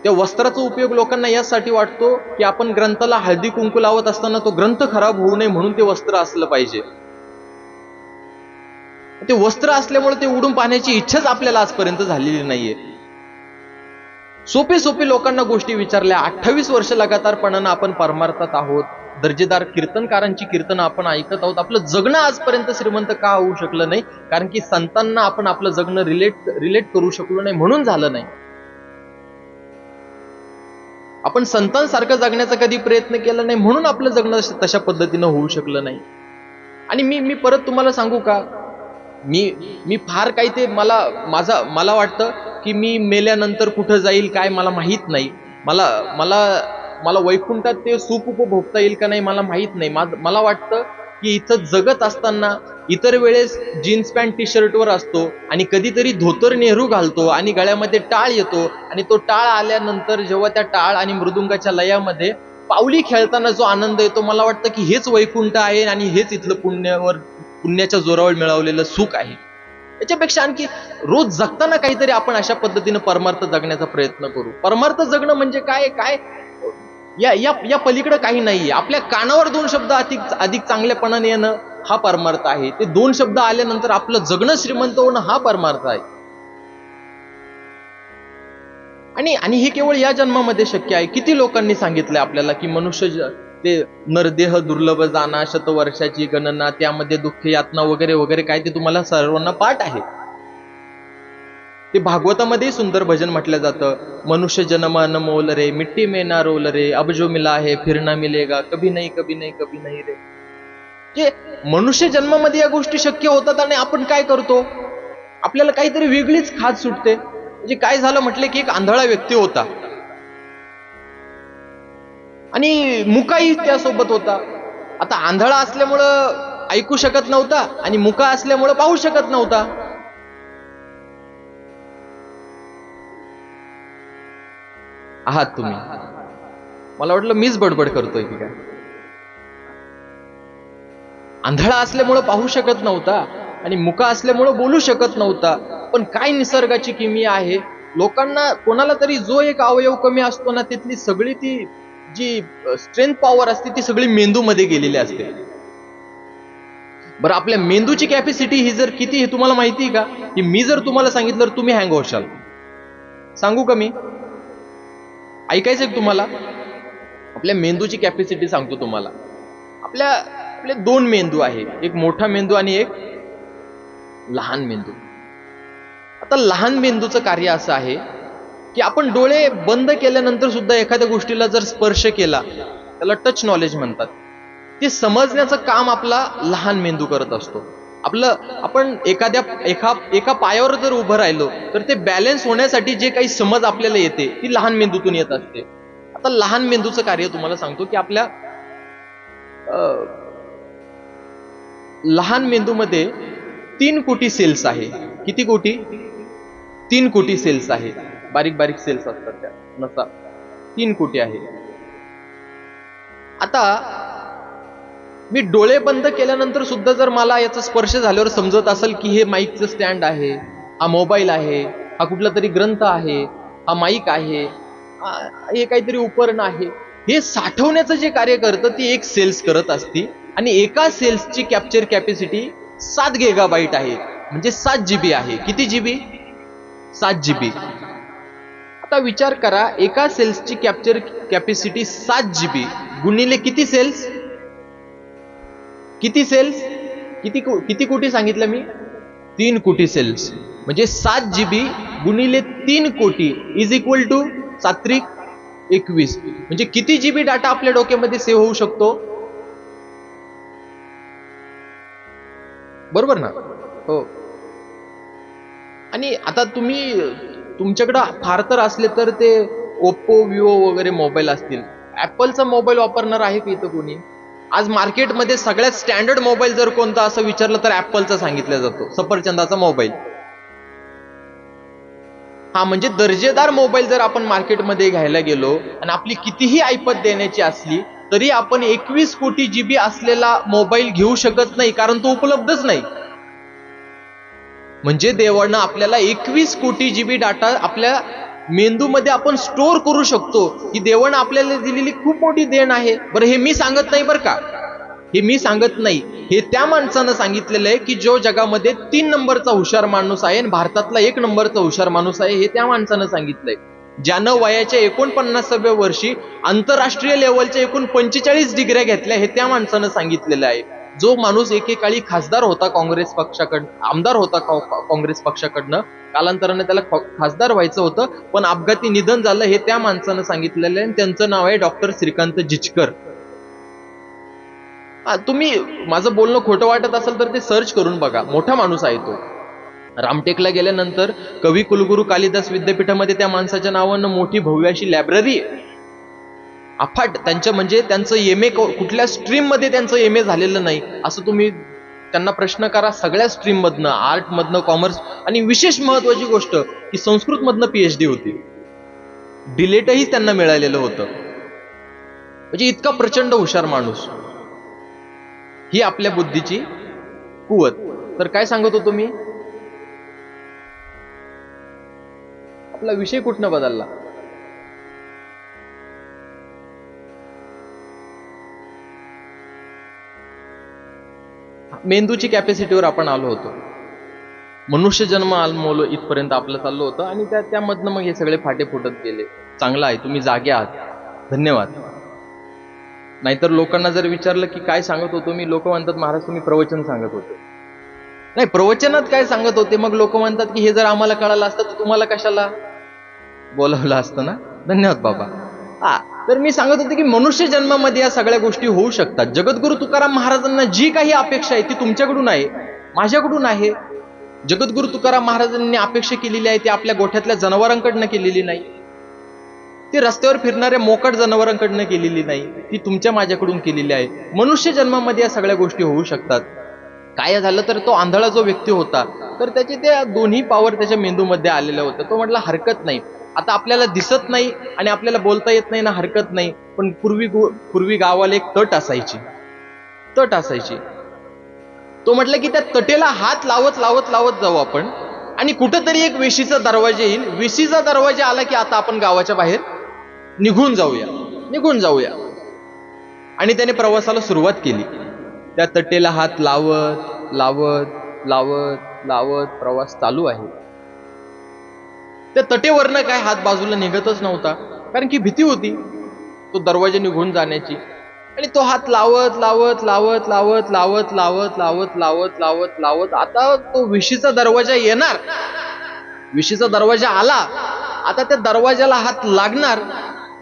त्या वस्त्राचा उपयोग लोकांना यासाठी वाटतो की आपण ग्रंथाला हळदी कुंकू लावत असताना तो ग्रंथ खराब होऊ नये म्हणून ते वस्त्र असलं पाहिजे. ते वस्त्र असल्यामुळे ते उडून पाहण्याची इच्छाच आपल्याला आजपर्यंत झालेली नाहीये. सोपे लोकांना गोष्टी विचारल्या. 28 वर्ष लगातारपणानं आपण परमार्थात आहोत. दर्जेदार कीर्तनकारांची कीर्तन आपण ऐकत आहोत. आपलं जगणं आजपर्यंत श्रीमंत का होऊ शकलं नाही? कारण की संतांना आपण आपलं जगणं रिलेट करू शकलो नाही म्हणून झालं नाही. आपण संतांसारखं जगण्याचा कधी प्रयत्न केला नाही म्हणून आपलं जगणं तशा पद्धतीनं होऊ शकलं नाही. आणि मी परत तुम्हाला सांगू का, मी फार काही ते मला वाटतं की मी मेल्यानंतर कुठं जाईल काय मला माहित नाही. मला वैकुंठात ते सुख उपभोगता येईल का नाही मला माहित नाही. मला वाटतं की इथं जगत असताना इतर वेळेस जीन्स पॅन्ट टी शर्टवर असतो आणि कधीतरी धोतर नेहरू घालतो आणि गळ्यामध्ये टाळ येतो, आणि तो टाळ आल्यानंतर जेव्हा त्या टाळ आणि मृदुंगाच्या लयामध्ये पावली खेळताना जो आनंद येतो, मला वाटतं की हेच वैकुंठ आहे आणि हेच इथलं पुण्याच्या जोरावर मिळवलेलं सुख आहे. याच्यापेक्षा आणखी रोज जगताना काहीतरी आपण अशा पद्धतीनं परमार्थ जगण्याचा प्रयत्न करू. परमार्थ जगणं म्हणजे काय या पलीकडे काही नाहीये. आपल्या कानावर 2 शब्द अधिक चांगल्यापणाने येणं हा परमार्थ आहे. ते 2 शब्द आल्यानंतर आपलं जगणं श्रीमंत होणं हा परमार्थ आहे. आणि हे केवळ या जन्मामध्ये शक्य आहे. किती लोकांनी सांगितलंय आपल्याला की मनुष्य ते नरदेह दुर्लभ जाना, शतवर्षाची गणना, त्यामध्ये दुःख यातना वगैरे वगैरे काय ते तुम्हाला सर्वांना पाठ आहे. ते भागवतामध्ये सुंदर भजन म्हटलं जातं, मनुष्य जन्म अनमोल रे, मिट्टी में ना रोल रे, अब जो मिला है फिर ना मिलेगा, कभी नहीं कभी नहीं कभी नहीं रे. जे मनुष्य जन्मामध्ये या गोष्टी शक्य होतात आणि आपण काय करतो, आपल्याला काहीतरी वेगळीच खाज सुटते. म्हणजे काय झालं म्हटलं की एक आंधळा व्यक्ती होता आणि मुकाही त्यासोबत होता. आता आंधळा असल्यामुळं ऐकू शकत नव्हता आणि मुका असल्यामुळं पाहू शकत नव्हता. आहात तुम्ही? मला वाटलं मीच बडबड करतोय की काय. आंधळा असल्यामुळं पाहू शकत नव्हता आणि मुका असल्यामुळं बोलू शकत नव्हता. पण काय निसर्गाची किमी आहे, लोकांना कोणाला तरी जो एक अवयव कमी असतो ना, तिथली सगळी ती जी स्ट्रेंथ पॉवर असते ती सगळी मेंदूमध्ये गेलेली असते. बरं, आपल्या मेंदूची कॅपॅसिटी ही जर किती हे तुम्हाला माहिती आहे का? की मी जर तुम्हाला सांगितलं तर तुम्ही हँग होशाल. सांगू का मी? ऐकायचंय तुम्हाला? आपल्या मेंदूची कॅपॅसिटी सांगतो तुम्हाला. आपले 2 मेंदू आहे, एक मोठा मेंदू आणि एक लहान मेंदू. आता लहान मेंदूचं कार्य असं आहे की आपण डोळे बंद केल्यानंतर सुद्धा एखाद्या गोष्टीला जर स्पर्श केला, त्याला टच नॉलेज म्हणतात, ते समजण्याचं काम आपला लहान मेंदू करत असतो. आपण एका पायावर जर उभं राहिलो तर ते बॅलन्स होण्यासाठी जे काही समज आपल्याला येते ती लहान मेंदूतून येत असते. आता लहान मेंदूचं कार्य तुम्हाला सांगतो की आपल्या लहान मेंदूमध्ये 3 कोटी सेल्स आहे. किती कोटी? 3 कोटी सेल्स आहे. बारीक बारीक सेल्स असतात त्या नसा. 3 कोटी आहे. आता मी डोळे बंद केल्यानंतर सुद्धा जर मला याचा स्पर्श झाल्यावर समजत असेल की हे माईकचं स्टँड आहे, हा मोबाईल आहे, हा कुठला तरी ग्रंथ आहे, हा माईक आहे, हे काहीतरी उपकरण आहे, हे साठवण्याचं जे कार्य करतं ती एक सेल्स करत असती. आणि एका सेल्सची कॅप्चर कॅपॅसिटी 7 गिगाबाईट आहे, म्हणजे 7 GB आहे. किती GB? 7 GB. आता विचार करा, एका सेल्सची कॅप्चर कॅपॅसिटी 7 GB गुणिले किती सेल्स? किती सेल्स, किती कोटी सांगितलं मी? 3 कोटी सेल्स. म्हणजे 7 GB गुणिले 3 कोटी इज इक्वल टू 7×21. म्हणजे किती GB डाटा आपल्या डोक्यामध्ये सेव्ह होऊ शकतो? बरोबर ना? हो. आणि आता तुमच्याकडं फार तर असले तर ते ओप्पो, विवो वगैरे मोबाईल असतील. ऍपलचा मोबाईल वापरणार आहे की इथं कोणी? आज मार्केटमध्ये सगळ्यात स्टँडर्ड मोबाईल जर कोणता असं विचारलं तर ऍपलचा सांगितला जातो, सफरचंदाचा मोबाईल. हा, म्हणजे दर्जेदार मोबाईल जर आपण मार्केटमध्ये घ्यायला गेलो आणि आपली कितीही ऐपत देण्याची असली तरी आपण 21 कोटी GB असलेला मोबाईल घेऊ शकत नाही, कारण तो उपलब्धच नाही. म्हणजे देवानं आपल्याला 21 कोटी GB डाटा आपल्या मेंदूमध्ये आपण स्टोअर करू शकतो. ही देवानं आपल्याला दिलेली खूप मोठी देण आहे. बरं, हे मी सांगत नाही बरं का, हे मी सांगत नाही, हे त्या माणसानं सांगितलेलं आहे की जो जगामध्ये 3 नंबरचा हुशार माणूस आहे आणि भारतातला 1 नंबरचा हुशार माणूस आहे, हे त्या माणसानं सांगितलंय. ज्यानं वयाच्या 49व्या वर्षी आंतरराष्ट्रीय लेवलच्या एकूण 45 डिग्र्या घेतल्या, हे त्या माणसानं सांगितलेलं आहे. जो माणूस एकेकाळी खासदार होता काँग्रेस पक्षाकडनं, आमदार होता काँग्रेस पक्षाकडनं, कालांतराने त्याला खासदार व्हायचं होतं पण अपघाती निधन झालं, हे त्या माणसानं सांगितलेलं आहे. त्यांचं नाव आहे डॉक्टर श्रीकांत जिचकर. तुम्ही माझं बोलणं खोटं वाटत असेल तर ते सर्च करून बघा. मोठा माणूस आहे तो. रामटेकला गेल्यानंतर कवी कुलगुरू कालिदास विद्यापीठामध्ये त्या माणसाच्या नावानं मोठी भव्य अशी लायब्ररी अफाट. म्हणजे त्यांचं MA कुठल्या स्ट्रीम मध्ये त्यांचं MA झालेलं नाही असं तुम्ही त्यांना प्रश्न करा. सगळ्या स्ट्रीम मधनं, आर्ट मधनं, कॉमर्स, आणि विशेष महत्वाची गोष्ट की संस्कृत मधनं PhD होती. डिलेटही त्यांना मिळालेलं होतं. म्हणजे इतका प्रचंड हुशार माणूस. ही आपल्या बुद्धीची कुवत. तर काय सांगत होतो मी? आपला विषय कुठनं बदलला? मेंदूची कॅपॅसिटीवर आपण आलो होतो. मनुष्य जन्म आलमोल इथपर्यंत आपलं चाललं होतं आणि त्यामधनं मग हे सगळे फाटे फुटत गेले. चांगलं आहे, तुम्ही जागे आहात, धन्यवाद. नाहीतर लोकांना जर विचारलं की काय सांगत होतो मी, लोक म्हणतात महाराज तुम्ही प्रवचन सांगत होते. नाही, प्रवचनात काय सांगत होते मग लोक म्हणतात की हे जर आम्हाला कळालं असतं तर तुम्हाला कशाला बोलावलं असतं ना. धन्यवाद बाबा. तर मी सांगत होते की मनुष्य जन्मामध्ये या सगळ्या गोष्टी होऊ शकतात. जगद्गुरु तुकाराम महाराजांना जी काही अपेक्षा आहे ती तुमच्याकडून आहे, माझ्याकडून आहे. जगद्गुरु तुकाराम महाराजांनी अपेक्षा केलेली आहे ती आपल्या गोठ्यातल्या जनावरांकडनं केलेली नाही, ती रस्त्यावर फिरणाऱ्या मोकाट जनावरांकडनं केलेली नाही, ती तुमच्या माझ्याकडून केलेली आहे. मनुष्य जन्मामध्ये या सगळ्या गोष्टी होऊ शकतात. काय झालं तर तो आंधळा जो व्यक्ती होता तर त्याचे त्या दोन्ही पॉवर त्याच्या मेंदूमध्ये आलेल्या होत्या. तो म्हटला हरकत नाही, आता आपल्याला दिसत नाही आणि आपल्याला बोलता येत नाही ना, हरकत नाही. पण पूर्वी गावाला एक तट असायची. तो म्हटलं की त्या तटेला हात लावत लावत लावत जाऊ आपण आणि कुठंतरी एक वेशीचा दरवाजा येईल. वेशीचा दरवाजा आला की आता आपण गावाच्या बाहेर निघून जाऊया. आणि त्याने प्रवासाला सुरुवात केली. त्या तटेला हात लावत लावत लावत लावत प्रवास चालू आहे. त्या तटेवरनं काय हात बाजूला निघतच नव्हता, कारण की भीती होती तो दरवाजा निघून जाण्याची. आणि तो हात लावत लावत लावत लावत लावत लावत लावत लावत लावत लावत आता तो विशीचा दरवाजा येणार, विशीचा दरवाजा आला. आता त्या दरवाजाला हात लागणार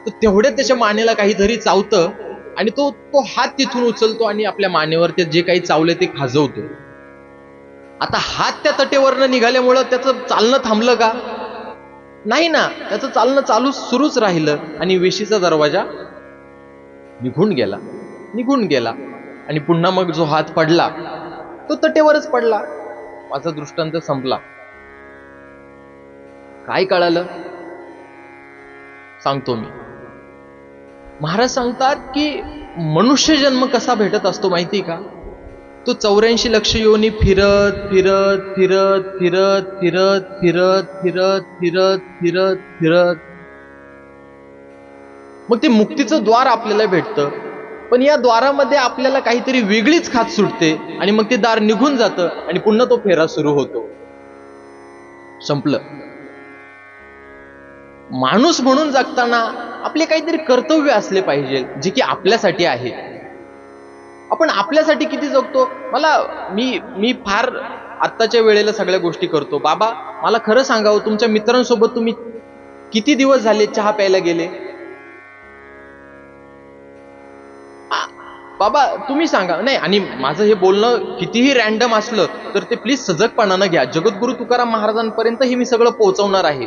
तर तेवढ्यात त्याच्या मानेला काहीतरी चावतं आणि तो हात तिथून उचलतो आणि आपल्या मानेवर ते जे काही चावले ते खाजवतो. आता हात त्या तटेवरनं निघाल्यामुळं त्याचं चालणं थांबलं का? नाही ना, त्याचं चालणं सुरूच राहिलं आणि वेशीचा दरवाजा निघून गेला आणि पुन्हा मग जो हात पडला तो तटेवरच पडला. माझा दृष्टांत संपला. काय कळालं सांगतो मी. महाराज सांगतात की मनुष्य जन्म कसा भेटत असतो माहिती का? तो 84 लक्ष योनी फिरत फिरत फिरत फिरत फिरत फिरत फिरत फिरत फिरत फिरत मग ते मुक्तीचं द्वार आपल्याला भेटतं. पण या द्वारामध्ये आपल्याला काहीतरी वेगळीच खात सुटते आणि मग ते दार निघून जातं आणि पुन्हा तो फेरा सुरू होतो. संपलं. माणूस म्हणून जगताना आपले काहीतरी कर्तव्य असले पाहिजे जे की आपल्यासाठी आहे. आपण आपल्यासाठी किती जगतो? मी मी फार आत्ताच्या वेळेला सगळ्या गोष्टी करतो. बाबा मला खरं सांगावं, तुमच्या मित्रांसोबत तुम्ही किती दिवस झाले चहा प्यायला गेले? बाबा तुम्ही सांगा. नाही, आणि माझं हे बोलणं कितीही रॅन्डम असलं तर ते प्लीज सजगपणानं घ्या. जगद्गुरु तुकाराम महाराजांपर्यंत हे मी सगळं पोहोचवणार आहे,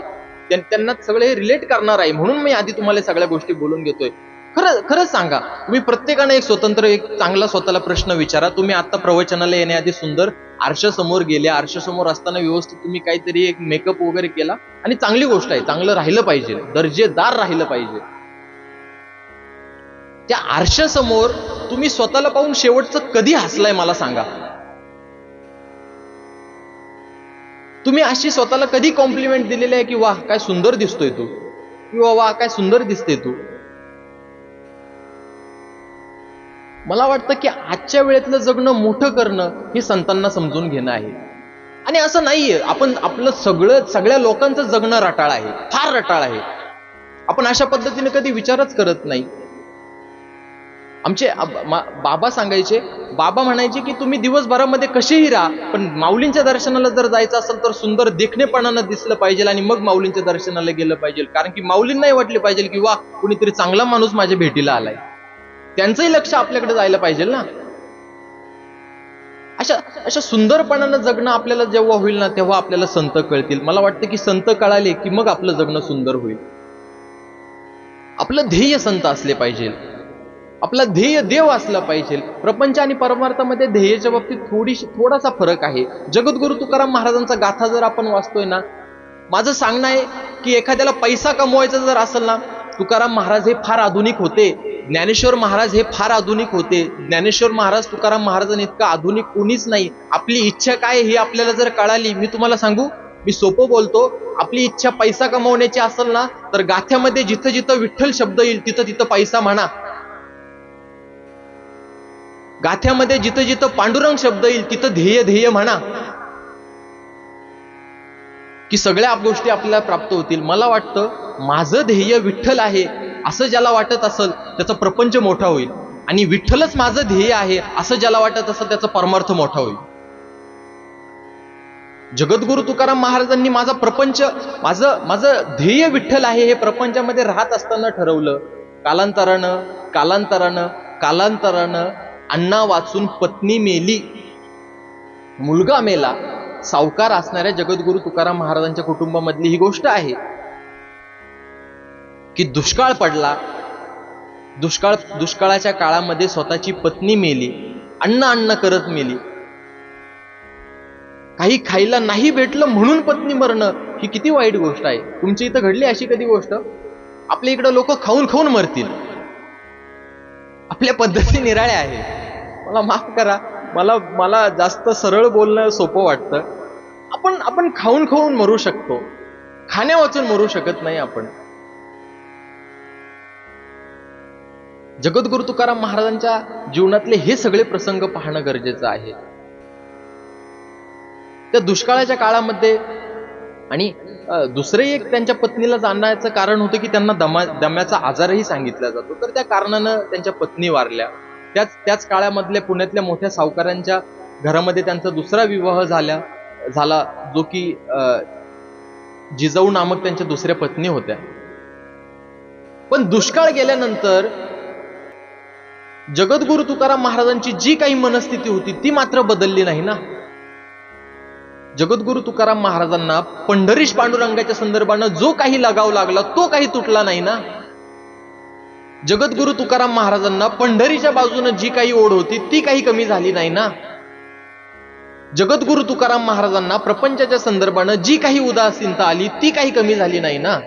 त्यांना सगळे रिलेट करणार आहे, म्हणून मी आधी तुम्हाला सगळ्या गोष्टी बोलून घेतोय. खरंच सांगा, तुम्ही प्रत्येकाने एक स्वतंत्र एक चांगला स्वतःला प्रश्न विचारा. तुम्ही आता प्रवचनाला येण्याआधी सुंदर आरशासमोर गेले, आरशासमोर असताना व्यवस्थित तुम्ही काहीतरी एक मेकअप वगैरे केला, आणि चांगली गोष्ट आहे, चांगलं राहिलं पाहिजे, दर्जेदार राहिलं पाहिजे. त्या आरशासमोर तुम्ही स्वतःला पाहून शेवटचं कधी हसलाय मला सांगा? तुम्ही अशी स्वतःला कधी कॉम्प्लिमेंट दिलेली आहे की वाह काय सुंदर दिसतोय तू, किंवा वाह काय सुंदर दिसते तू? मला वाटतं की आजच्या वेळेतलं जगणं मोठं करणं हे संतांना समजून घेणं आहे. आणि असं नाहीये आपण आपलं सगळ्या लोकांचं जगणं रटाळ आहे, फार रटाळ आहे. आपण अशा पद्धतीने कधी विचारच करत नाही. आमचे बाबा सांगायचे, बाबा म्हणायचे की तुम्ही दिवसभरामध्ये कसेही राहा, पण माऊलींच्या दर्शनाला जर जायचं असेल तर सुंदर देखणेपणानं दिसलं पाहिजे आणि मग माऊलींच्या दर्शनाला गेलं पाहिजे. कारण की माऊलींनाही वाटले पाहिजे की वा कुणीतरी चांगला माणूस माझ्या भेटीला आलाय. त्यांचंही लक्ष आपल्याकडे जायला पाहिजे ना. अशा सुंदरपणानं जगणं आपल्याला जेव्हा होईल ना, तेव्हा आपल्याला संत कळतील. मला वाटतं की संत कळाले की मग आपलं जगणं सुंदर होईल. आपलं ध्येय संत असले पाहिजे, आपला ध्येय देव असला पाहिजे. प्रपंच आणि परमार्थामध्ये ध्येयाच्या बाबतीत थोडासा फरक आहे. जगद्गुरु तुकाराम महाराजांचा गाथा जर आपण वाचतोय ना, माझं सांगणं आहे की एखाद्याला पैसा कमवायचा जर असेल ना, तुकाराम महाराज हे फार आधुनिक होते, ज्ञानेश्वर महाराज हे फार आधुनिक होते. ज्ञानेश्वर महाराज तुकाराम महाराजांनी इतका आधुनिक कोणीच नाही. आपली इच्छा काय ही आपल्याला जर कळाली, मी तुम्हाला सांगू, मी सोपं बोलतो, आपली इच्छा पैसा कमवण्याची असेल ना, तर गाथ्यामध्ये जिथं जिथं विठ्ठल शब्द येईल तिथं तिथं पैसा म्हणा. गाथ्यामध्ये जिथं जिथं पांडुरंग शब्द येईल तिथं ध्येय म्हणा, की सगळ्या गोष्टी आपल्याला प्राप्त होतील. मला वाटतं माझं ध्येय विठ्ठल आहे असं ज्याला वाटत असेल त्याचा प्रपंच मोठा होईल, आणि विठ्ठलच माझं ध्येय आहे असं ज्याला वाटत असेल त्याचा परमार्थ मोठा होईल. जगद्गुरु तुकाराम महाराजांनी माझा प्रपंच, माझं ध्येय विठ्ठल आहे हे प्रपंचामध्ये राहत असताना ठरवलं. कालांतरानं अण्णा वाचून पत्नी मेली, मुलगा मेला. सावकार असणाऱ्या जगद्गुरु तुकाराम महाराजांच्या कुटुंबामधली ही गोष्ट आहे की दुष्काळ पडला. दुष्काळाच्या काळामध्ये स्वतःची पत्नी मेली, अन्न करत मेली. काही खायला नाही भेटलं म्हणून पत्नी मरणं ही किती वाईट गोष्ट आहे. तुमच्या इथं घडली अशी कधी गोष्ट? आपल्या इकडं लोक खाऊन मरतील. आपल्या पद्धती निराळ्या आहे. मला माफ करा, मला जास्त सरळ बोलणं सोपं वाटतं. आपण खाऊन मरू शकतो, खाण्या वाचून मरू शकत नाही आपण. जगद्गुरु तुकाराम महाराजांच्या जीवनातले हे सगळे प्रसंग पाहणं गरजेचं आहे. त्या दुष्काळाच्या काळामध्ये, आणि दुसरे एक त्यांच्या पत्नीला जाण्याचं कारण होतं की त्यांना दम्याचा आजारही सांगितला जातो. तर त्या कारणानं त्यांच्या पत्नी वारल्या. त्याच काळामधल्या पुण्यातल्या मोठ्या सावकारांच्या घरामध्ये त्यांचा दुसरा विवाह झाला, जो की जिजाऊ नामक त्यांच्या दुसऱ्या पत्नी होत्या. पण दुष्काळ गेल्यानंतर जगद्गुरु तुकाराम महाराजांची जी काही मनस्थिती होती ती मात्र बदलली नाही ना. जगद्गुरु तुकाराम महाराजांना पंढरीश पांडुरंगाच्या संदर्भानं जो काही लगाव लागला तो काही तुटला नाही ना. जगद्गुरु तुकाराम महाराजांना पंढरीच्या बाजूनं जी काही ओढ होती ती काही कमी झाली नाही ना. जगद्गुरु तुकाराम महाराजांना प्रपंचाच्या संदर्भानं जी काही उदासीनता आली ती काही कमी झाली नाही ना.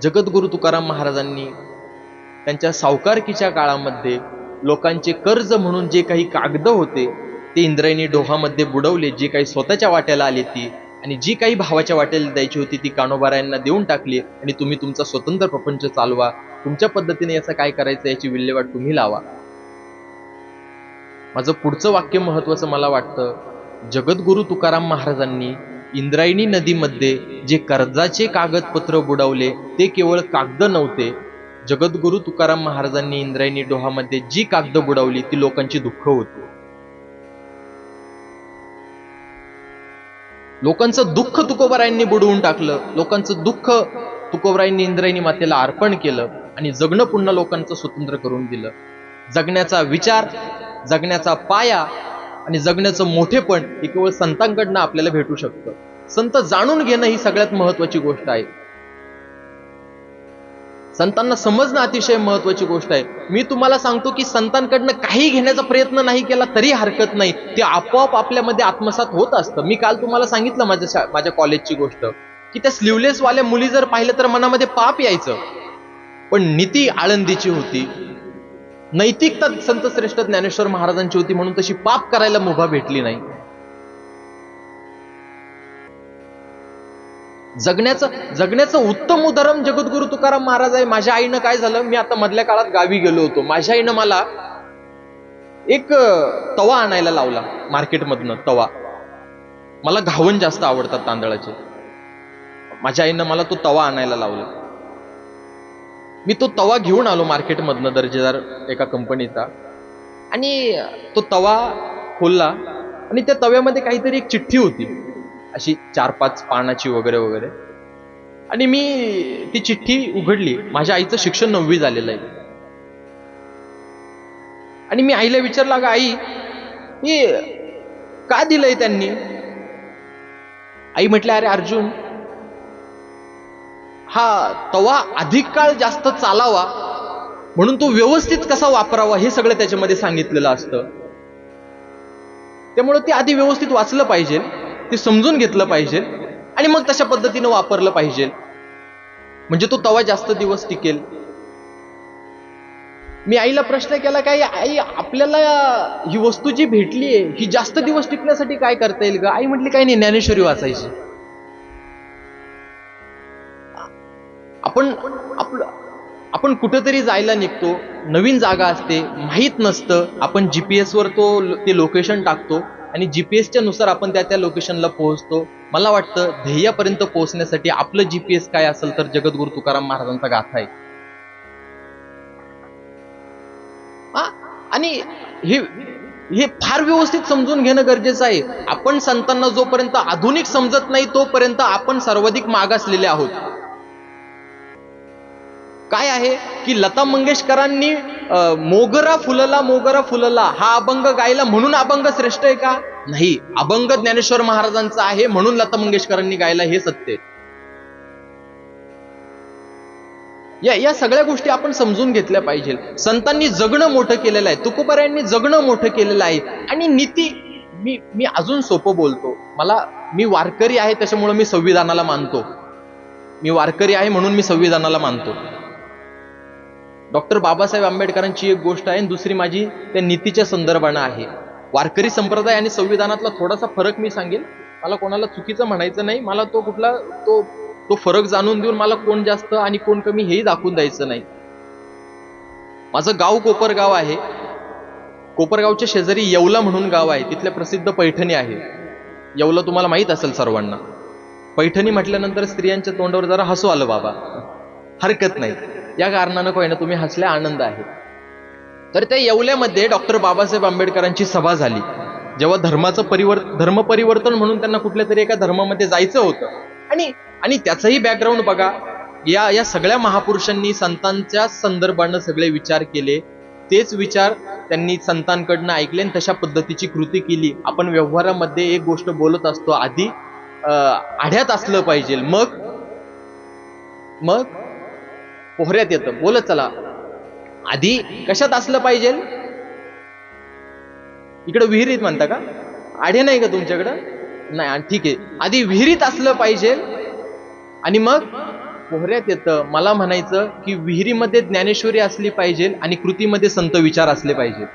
जगद्गुरु तुकाराम महाराजांनी त्यांच्या सावकारकीच्या काळामध्ये लोकांचे कर्ज म्हणून जे काही कागद होते ते इंद्रायणी डोहामध्ये बुडवले. जे काही स्वतःच्या वाट्याला आली ती, आणि जी काही भावाच्या वाट्याला द्यायची होती ती कान्होबारायांना देऊन टाकली, आणि तुम्ही तुमचा स्वतंत्र प्रपंच चालवा, तुमच्या पद्धतीने याचं काय करायचं याची विल्हेवाट तुम्ही लावा. माझं पुढचं वाक्य महत्वाचं मला वाटतं. जगद्गुरु तुकाराम महाराजांनी इंद्रायणी नदीमध्ये जे कर्जाचे कागदपत्र बुडवले ते केवळ कागद नव्हते. जगद्गुरु तुकाराम महाराजांनी इंद्रायणी डोहामध्ये जी कागद बुडवली ती लोकांची दुःख होती. लोकांचं दुःख तुकोबारायांनी बुडवून टाकलं. लोकांचं दुःख तुकोबारायांनी इंद्रायणी मातेला अर्पण केलं आणि जगणं पुन्हा लोकांचं स्वतंत्र करून दिलं. जगण्याचा विचार, जगण्याचा पाया आणि जगण्याचं मोठेपण हे केवळ संतांकडनं आपल्याला भेटू शकतं. संत जाणून घेणं ही सगळ्यात महत्वाची गोष्ट आहे. संतांना समजणं अतिशय महत्वाची गोष्ट आहे. मी तुम्हाला सांगतो की संतांकडनं काही घेण्याचा प्रयत्न नाही केला तरी हरकत नाही, ते आपोआप आपल्यामध्ये आत्मसात होत असतं. मी काल तुम्हाला सांगितलं माझ्या कॉलेजची गोष्ट, की त्या स्लीवलेस वाल्या मुली जर पाहिलं तर मनामध्ये पाप यायचं, पण नीती आळंदीची होती, नैतिकता संत श्रेष्ठ ज्ञानेश्वर महाराजांची होती, म्हणून तशी पाप करायला मुभा भेटली नाही. जगण्याचं उत्तम उदाहरण जगद्गुरु तुकाराम महाराज आहे. माझ्या आईनं काय झालं, मी आता मधल्या काळात गावी गेलो होतो, माझ्या आईनं मला एक तवा आणायला लावला मार्केटमधनं. तवा, मला घावन जास्त आवडतात तांदळाचे, माझ्या आईनं मला तो तवा आणायला लावला. मी तो तवा घेऊन आलो मार्केटमधनं दर्जेदार एका कंपनीचा, आणि तो तवा खोलला आणि त्या तव्यामध्ये काहीतरी एक चिठ्ठी होती, अशी 4-5 पानाची वगैरे वगैरे. आणि मी ती चिठ्ठी उघडली. माझ्या आईचं शिक्षण 9वी झालेलं आहे. आणि मी आईला विचारलं, अगं आई, हे का दिलंय त्यांनी? आई म्हटले, अरे अर्जुन, हा तवा अधिक काळ जास्त चालावा म्हणून तो व्यवस्थित कसा वापरावा हे सगळं त्याच्यामध्ये सांगितलेलं असतं. त्यामुळे ते आधी व्यवस्थित वाचलं पाहिजे, ते समजून घेतलं पाहिजे आणि मग तशा पद्धतीनं वापरलं पाहिजे, म्हणजे तो तवा जास्त दिवस टिकेल. मी आईला प्रश्न केला, काय आई, आपल्याला ही वस्तू जी भेटलीये ही जास्त दिवस टिकण्यासाठी काय करता येईल का? आई म्हटली, काही नाही, ज्ञानेश्वरी वाचायची. आपण कुठेतरी जायला निघतो, नवीन जागा असते, माहीत नसतं, आपण जीपीएस वर ते लोकेशन टाकतो आणि जीपीएसच्या नुसार आपण त्या लोकेशनला पोहोचतो. मला वाटतं ध्येयापर्यंत पोहोचण्यासाठी आपलं जीपीएस काय असेल तर जगद्गुरु तुकाराम महाराजांचा गाथा आहे. आणि हे फार व्यवस्थित समजून घेणं गरजेचं आहे. आपण संतांना जोपर्यंत आधुनिक समजत नाही तोपर्यंत आपण सर्वाधिक मागासलेले आहोत. काय आहे की लता मंगेशकरांनी मोगरा फुलला हा अभंग गायला म्हणून अभंग श्रेष्ठ आहे का? नाही, अभंग ज्ञानेश्वर महाराजांचा आहे म्हणून लता मंगेशकरांनी गायला, हे सत्य. या सगळ्या गोष्टी आपण समजून घेतल्या पाहिजे. संतांनी जगणं मोठं केलेलं आहे, तुकोबारायांनी जगणं मोठं केलेलं आहे. आणि नीती, मी अजून सोपं बोलतो, मी वारकरी आहे त्याच्यामुळे मी संविधानाला मानतो. मी वारकरी आहे म्हणून मी संविधानाला मानतो. डॉक्टर बाबासाहेब आंबेडकरांची एक गोष्ट आहे आणि दुसरी माझी त्या नीतीच्या संदर्भानं आहे. वारकरी संप्रदाय आणि संविधानातला थोडासा फरक मी सांगेल. मला कोणाला चुकीचं म्हणायचं नाही, मला तो फरक जाणून देऊन मला कोण जास्त आणि कोण कमी हेही दाखवून द्यायचं नाही. माझं गाव कोपरगाव आहे. कोपरगावच्या शेजारी येवला म्हणून गाव आहे, तिथल्या प्रसिद्ध पैठणी आहे. येवला तुम्हाला माहित असेल सर्वांना. पैठणी म्हटल्यानंतर स्त्रियांच्या तोंडावर जरा हसू आलं बाबा, हरकत नाही, या कारणानं काही ना तुम्ही हसल्या, आनंद आहे. तर त्या येवल्यामध्ये डॉक्टर बाबासाहेब आंबेडकरांची सभा झाली. जेव्हा धर्म परिवर्तन म्हणून त्यांना कुठल्या तरी एका धर्मामध्ये जायचं होतं, आणि त्याचंही बॅकग्राऊंड बघा. या सगळ्या महापुरुषांनी संतांच्या संदर्भानं सगळे विचार केले, तेच विचार त्यांनी संतांकडनं ऐकले आणि तशा पद्धतीची कृती केली. आपण व्यवहारामध्ये एक गोष्ट बोलत असतो, आधी आढ्यात असलं पाहिजे, मग पोहऱ्यात येतं. बोलत चला, आधी कशात असलं पाहिजे? इकडं विहिरीत म्हणता का? आढे नाही का तुमच्याकडं? नाही, ठीक आहे, आधी विहिरीत असलं पाहिजे आणि मग पोहऱ्यात येतं. मला म्हणायचं की विहिरीमध्ये ज्ञानेश्वरी असली पाहिजे आणि कृतीमध्ये संत विचार असले पाहिजे.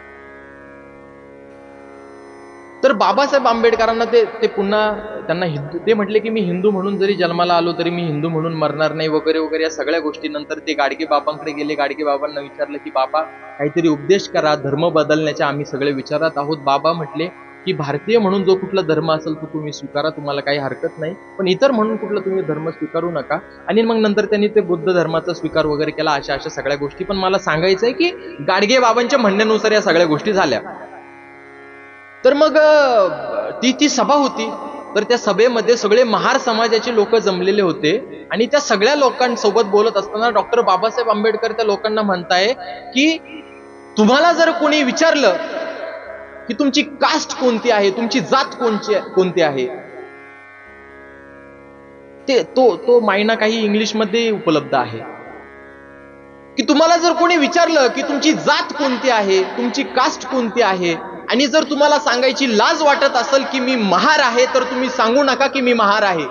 तर बाबासाहेब आंबेडकरांना ते पुन्हा त्यांना ते म्हटले की मी हिंदू म्हणून जरी जन्माला आलो तरी मी हिंदू म्हणून मरणार नाही वगैरे वगैरे. या सगळ्या गोष्टी नंतर ते गाडगे बाबांकडे गेले. गाडगे बाबांना विचारलं की बाबा काहीतरी उपदेश करा, धर्म बदलण्याच्या आम्ही सगळे विचारात आहोत. बाबा म्हटले की भारतीय म्हणून जो कुठला धर्म असेल तो तुम्ही स्वीकारा, तुम्हाला काही हरकत नाही, पण इतर म्हणून कुठला तुम्ही धर्म स्वीकारू नका. आणि मग नंतर त्यांनी ते बुद्ध धर्माचा स्वीकार वगैरे केला, अशा अशा सगळ्या गोष्टी. पण मला सांगायचंय की गाडगे बाबांच्या म्हणण्यानुसार या सगळ्या गोष्टी झाल्या. तर मग ती सभा होती. तर त्या सभेमध्ये सगळे महार समाजाचे लोक जमलेले होते आणि त्या सगळ्या लोकांसोबत बोलत असताना डॉक्टर बाबासाहेब आंबेडकर त्या लोकांना म्हणताय की तुम्हाला जर कोणी विचारलं की तुमची कास्ट कोणती आहे, तुमची जात कोणती आहे, तो मायना काही इंग्लिशमध्ये उपलब्ध आहे, की तुम्हाला जर कोणी विचारलं की तुमची जात कोणती आहे, तुमची कास्ट कोणती आहे, आणि जर तुम्हाला सांगायची लाज वाटत असेल की मी महार आहे, तर तुम्ही सांगू नका की मी महार आहे.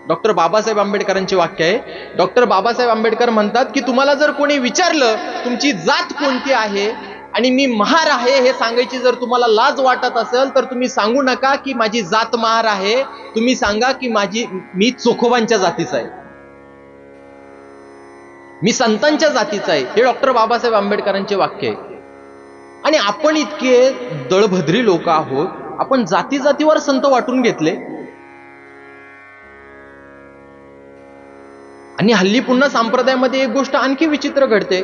डॉक्टर बाबासाहेब आंबेडकरांचे वाक्य आहे. डॉक्टर बाबासाहेब आंबेडकर म्हणतात की तुम्हाला जर कोणी विचारलं तुमची जात कोणती आहे आणि मी महार आहे हे सांगायची जर तुम्हाला लाज वाटत असेल, तर तुम्ही सांगू नका की माझी जात महार आहे, तुम्ही सांगा की मी चोखोबांच्या जातीचा आहे, मी संतांच्या जातीचा आहे. हे डॉक्टर बाबासाहेब आंबेडकरांचे वाक्य आहे. आणि आपण इतके दळभद्री लोक आहोत, आपण जाती जातीवर संत वाटून घेतले. आणि हल्ली पुन्हा संप्रदायामध्ये एक गोष्ट आणखी विचित्र घडते.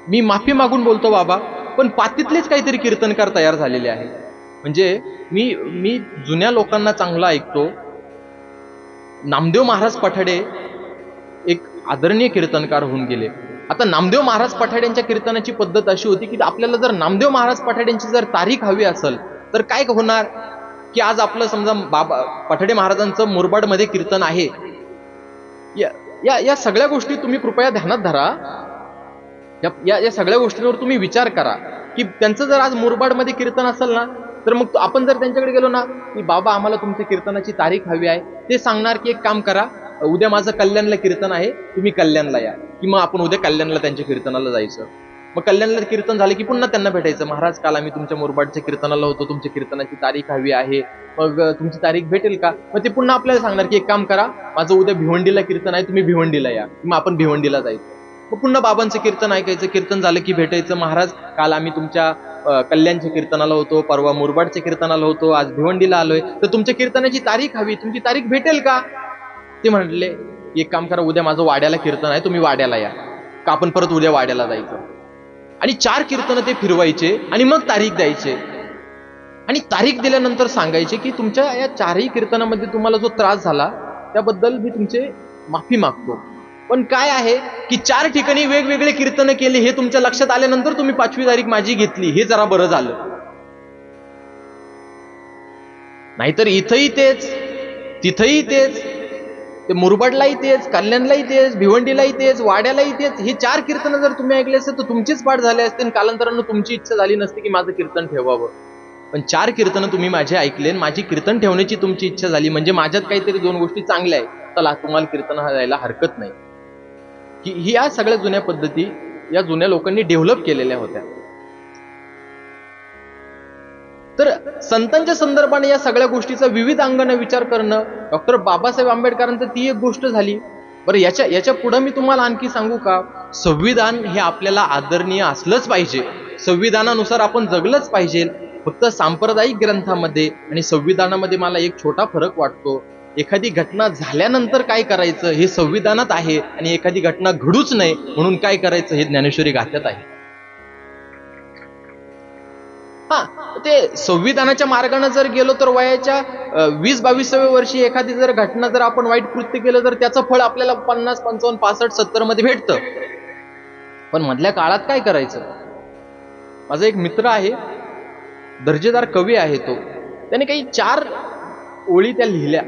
मी माफी मागून बोलतो बाबा, पण पातीतलेच काहीतरी कीर्तनकार तयार झालेले आहे. म्हणजे मी जुन्या लोकांना चांगला ऐकतो. नामदेव महाराज पठाडे एक आदरणीय कीर्तनकार होऊन गेले. आता नामदेव महाराज पठाड्यांच्या कीर्तनाची पद्धत अशी होती की आपल्याला जर नामदेव महाराज पठाड्यांची जर तारीख हवी असेल तर काय होणार की आज आपलं समजा बाबा पठाडे महाराजांचं मुरबाडमध्ये कीर्तन आहे. या सगळ्या गोष्टी तुम्ही कृपया ध्यानात धरा. या सगळ्या गोष्टींवर तुम्ही विचार करा की त्यांचं जर आज मुरबाडमध्ये कीर्तन असेल ना, तर मग आपण जर त्यांच्याकडे गेलो ना की बाबा आम्हाला तुमच्या कीर्तनाची तारीख हवी आहे, ते सांगणार की एक काम करा, उद्या माझं कल्याणला कीर्तन आहे, तुम्ही कल्याणला या. की मग आपण उद्या कल्याणला त्यांच्या कीर्तनाला जायचं. मग कल्याणला कीर्तन झालं की पुन्हा त्यांना भेटायचं, महाराज काल आम्ही तुमच्या मुरबाडच्या कीर्तनाला होतो, तुमच्या कीर्तनाची तारीख हवी आहे, मग तुमची तारीख भेटेल का? मग ते पुन्हा आपल्याला सांगणार की एक काम करा, माझं उद्या भिवंडीला कीर्तन आहे, तुम्ही भिवंडीला या. मग आपण भिवंडीला जायचं. मग पुन्हा बाबांचं कीर्तन ऐकायचं, कीर्तन झालं की भेटायचं, महाराज काल आम्ही तुमच्या कल्याणच्या कीर्तनाला होतो, परवा मुरबाडच्या कीर्तनाला होतो, आज भिवंडीला आलोय, तर तुमच्या कीर्तनाची तारीख हवी, तुमची तारीख भेटेल का? ते म्हटले एक काम करा, उद्या माझं वाड्याला कीर्तन आहे, तुम्ही वाड्याला या. का आपण परत उद्या वाड्याला जायचं. आणि 4 कीर्तन ते फिरवायचे आणि मग तारीख द्यायचे. आणि तारीख दिल्यानंतर सांगायचे की तुमच्या या 4ही कीर्तनामध्ये तुम्हाला जो त्रास झाला त्याबद्दल मी तुमचे माफी मागतो. पण काय आहे की 4 ठिकाणी वेगवेगळे कीर्तन केले हे तुमच्या लक्षात आल्यानंतर तुम्ही 5वी तारीख माझी घेतली, हे जरा बरं झालं. नाहीतर इथंही तेच, तिथंही तेच, ते मुरबाडलाही तेच, कल्याणलाही तेच, भिवंडीलाही तेच, वाड्यालाही तेच. हे 4 कीर्तन जर तुम्ही ऐकले असते तर तुमचीच पाठ झाले असते आणि कालांतरानं तुमची इच्छा झाली नसती की माझं कीर्तन ठेवावं. पण 4 कीर्तन तुम्ही माझे ऐकले, माझी कीर्तन ठेवण्याची तुमची इच्छा झाली, म्हणजे माझ्यात काहीतरी 2 गोष्टी चांगल्या आहेत, चला तुम्हाला कीर्तन द्यायला हरकत नाही. ही या सगळ्या जुन्या पद्धती या जुन्या लोकांनी डेव्हलप केलेल्या होत्या. तर संतांच्या संदर्भाने या सगळ्या गोष्टीचा विविध अंगाने विचार करणं डॉक्टर बाबासाहेब आंबेडकरांचं ती एक गोष्ट झाली. बरं, याच्या पुढे मी तुम्हाला आणखी सांगू का, संविधान हे आपल्याला आदरणीय असलंच पाहिजे, संविधानानुसार आपण जगलंच पाहिजे. फक्त सांप्रदायिक ग्रंथामध्ये आणि संविधानामध्ये मला एक छोटा फरक वाटतो. एखादी घटना झाल्यानंतर काय करायचं हे संविधानात आहे आणि एखादी घटना घडूच नये म्हणून काय करायचं हे ज्ञानेश्वरी गाथ्यात आहे. ते संविधानाच्या मार्गाने जर गेलो तर वयाच्या 20-22व्या वर्षी एखादी जर घटना जर आपण वाईट कृत्य केलं तर त्याचं फळ आपल्याला 50, 55, 65, 70 मध्ये भेटतं. पण मधल्या काळात काय करायचं? माझा एक मित्र आहे, दर्जेदार कवी आहे तो, त्याने काही 4 ओळी त्या लिहिल्या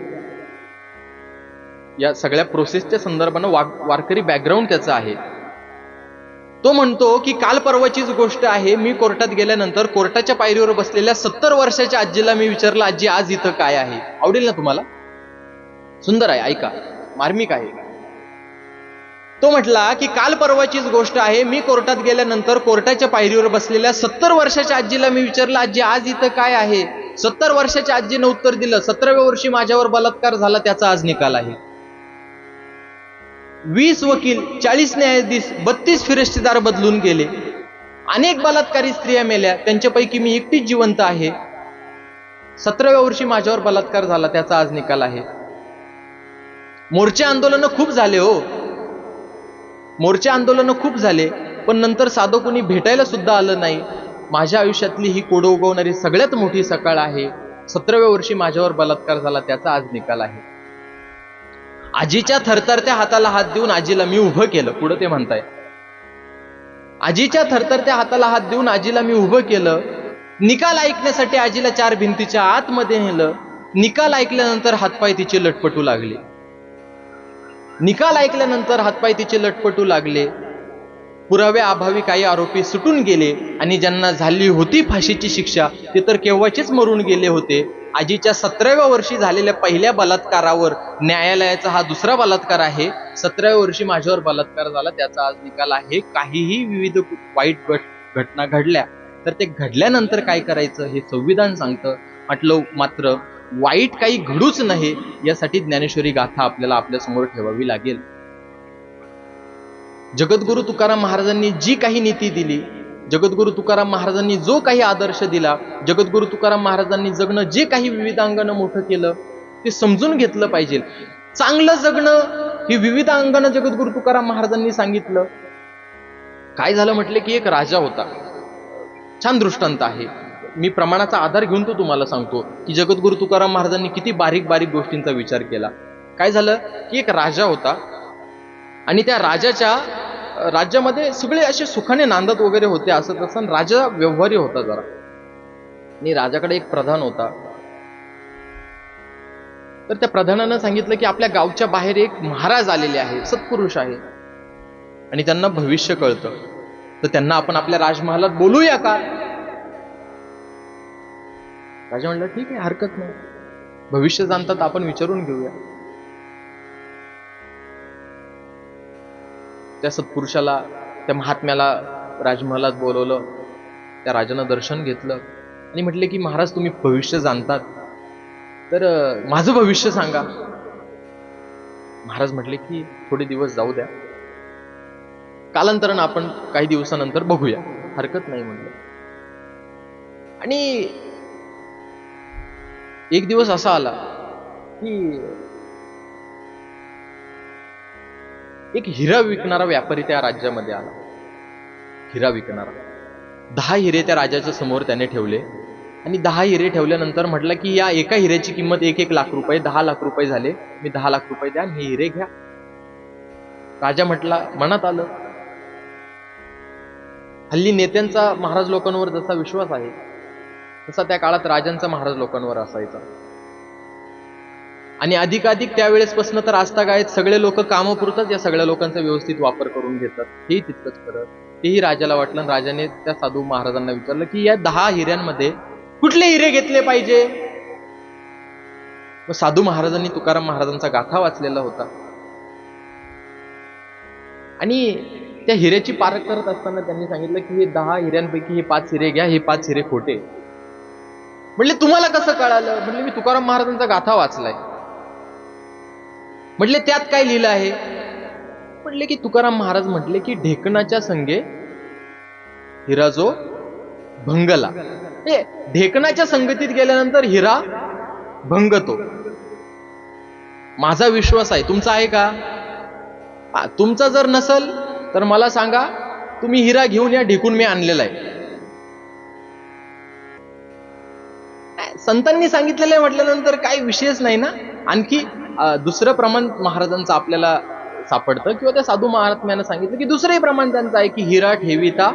या सगळ्या प्रोसेसच्या संदर्भानं. वारकरी बॅकग्राऊंड त्याचं आहे. तो म्हणतो की काल परवाचीच गोष्ट आहे, मी कोर्टात गेल्यानंतर कोर्टाच्या पायरीवर बसलेल्या 70 वर्षाच्या आजीला मी विचारलं, आजी आज इथं काय आहे? आवडेल ना तुम्हाला? सुंदर आहे, ऐका, मार्मिक आहे. तो म्हटला की काल परवाचीच गोष्ट आहे, मी कोर्टात गेल्यानंतर कोर्टाच्या पायरीवर बसलेल्या 70 वर्षाच्या आजीला मी विचारलं, आजी आज इथं काय आहे? 70 वर्षाच्या आजीनं उत्तर दिलं, 17व्या वर्षी माझ्यावर बलात्कार झाला, त्याचा आज निकाल आहे. 20 वकील, 40 न्यायाधीश, 32 फिरस्तेदार बदलून गेले. अनेक बलात्कारी स्त्रिया मेल्या, त्यांच्यापैकी मी एकटीच जिवंत आहे. 17व्या वर्षी माझ्यावर बलात्कार झाला, त्याचा आज निकाल आहे. मोर्चे आंदोलन खूप झाले हो, मोर्चे आंदोलन खूप झाले, पण नंतर साधं कोणी भेटायला सुद्धा आलं नाही. माझ्या आयुष्यातली ही कोडं उगवणारी सगळ्यात मोठी सकाळ आहे. 17व्या वर्षी माझ्यावर बलात्कार झाला, त्याचा आज निकाल आहे. आजीच्या थरथरत्या हाताला हात देऊन आजीला मी उभं केलं. पुढे ते म्हणताय, आजीच्या थरथरत्या हाताला हात देऊन आजीला मी उभं केलं. निकाल ऐकण्यासाठी आजीला 4 भिंतीच्या आतमध्ये नेलं. निकाल ऐकल्यानंतर हातपाय तिचे लटपटू लागले. निकाल ऐकल्यानंतर हातपाय तिचे लटपटू लागले. पुराव्या अभावी काही आरोपी सुटून गेले आणि ज्यांना झाली होती फाशीची शिक्षा ते तर केव्हाचेच मरून गेले होते. आजीच्या 17व्या वर्षी झालेल्या पहिल्या बलात्कारावर न्यायालयाचा हा दुसरा बलात्कार आहे. 17व्या वर्षी माझ्यावर बलात्कार झाला, त्याचा आज निकाल आहे. काहीही विविध वाईट घटना घडल्या तर ते घडल्यानंतर काय करायचं हे संविधान सांगतं. मात्र वाईट काही घडूच नये यासाठी ज्ञानेश्वरी गाथा आपल्याला आपल्या समोर ठेवावी लागेल. जगद्गुरु तुकाराम महाराजांनी जी काही नीती दिली, जगद्गुरु तुकाराम महाराजांनी जो काही आदर्श दिला, जगद्गुरु तुकाराम महाराजांनी जगणं जे काही विविधांगानं मोठं केलं ते समजून घेतलं पाहिजे. चांगलं जगणं ही विविधांगानं जगद्गुरु तुकाराम महाराजांनी सांगितलं. काय झालं म्हटले की एक राजा होता, छान दृष्टांत आहे. मी प्रमाणाचा आधार घेऊन तो तुम्हाला सांगतो की जगद्गुरु तुकाराम महाराजांनी किती बारीक बारीक गोष्टींचा विचार केला. काय झालं की एक राजा होता आणि त्या राजाच्या राज्यामध्ये सगळे असे सुखाने नांदत वगैरे होते असं तसं. राजा व्यवहारी होता जरा, आणि राजाकडे एक प्रधान होता. तर त्या प्रधानानं सांगितलं की आपल्या गावच्या बाहेर एक महाराज आलेले आहे, सत्पुरुष आहे आणि त्यांना भविष्य कळतं, तर त्यांना आपण आपल्या राजमहालात बोलूया का? राजा म्हणलं ठीक आहे, हरकत नाही, भविष्य जाणतात आपण विचारून घेऊया. त्या सत्पुरुषाला, त्या महात्म्याला राजमहालात बोलवलं. त्या राजानं दर्शन घेतलं आणि म्हटले की महाराज तुम्ही भविष्य जाणतात, तर माझं भविष्य सांगा. महाराज म्हटले की थोडे दिवस जाऊ द्या, कालांतरानं आपण काही दिवसानंतर बघूया, हरकत नाही म्हटलं. आणि एक दिवस असा आला की एक हिरा विकणारा व्यापारी त्या राज्यामध्ये आला. हिरा विकणारा 10 हिरे त्या राजाच्या समोर त्याने ठेवले आणि 10 हिरे ठेवल्यानंतर म्हटलं की या एका हिऱ्याची किंमत 1 लाख रुपये, 10 लाख रुपये झाले, मी 10 लाख रुपये द्या आणि हे हिरे घ्या. राजा म्हटला, मनात आलं. हल्ली नेत्यांचा महाराज लोकांवर जसा विश्वास आहे तसा त्या काळात राजांचा महाराज लोकांवर असायचा. आणि अधिकाधिक त्यावेळेसपासून तर आजतागायत सगळे लोक कामापुरताच या सगळ्या लोकांचा व्यवस्थित वापर करून घेतात, हेही तितकंच खरं. तेही राजाला वाटलं. राजाने त्या साधू महाराजांना विचारलं की या 10 हिऱ्यांमध्ये कुठले हिरे घेतले पाहिजे. साधू महाराजांनी तुकाराम महाराजांचा गाथा वाचलेला होता आणि त्या हिऱ्याची पारख करत असताना त्यांनी सांगितलं की हे 10 हिऱ्यांपैकी हे 5 हिरे घ्या, हे 5 हिरे खोटे. म्हटले तुम्हाला कसं कळालं? म्हटले मी तुकाराम महाराजांचा गाथा वाचलाय. म्हटले त्यात काय लिहिलं आहे? म्हटले की तुकाराम महाराज म्हटले की ढेकणाच्या संगे हिरा जो भंगला, ढेकणाच्या संगतीत गेल्यानंतर हिरा भंगतो. माझा विश्वास आहे, तुमचा आहे का? तुमचा जर नसल तर मला सांगा, तुम्ही हिरा घेऊन या, ढेकून मी आणलेला आहे. संतांनी सांगितलेलं आहे म्हटल्यानंतर काही विषयच नाही ना. आणखी दुसरं प्रमाण महाराजांचं आपल्याला सापडतं किंवा त्या साधू महात्म्यानं सांगितलं की दुसरंही प्रमाण त्यांचं आहे की हिरा ठेविता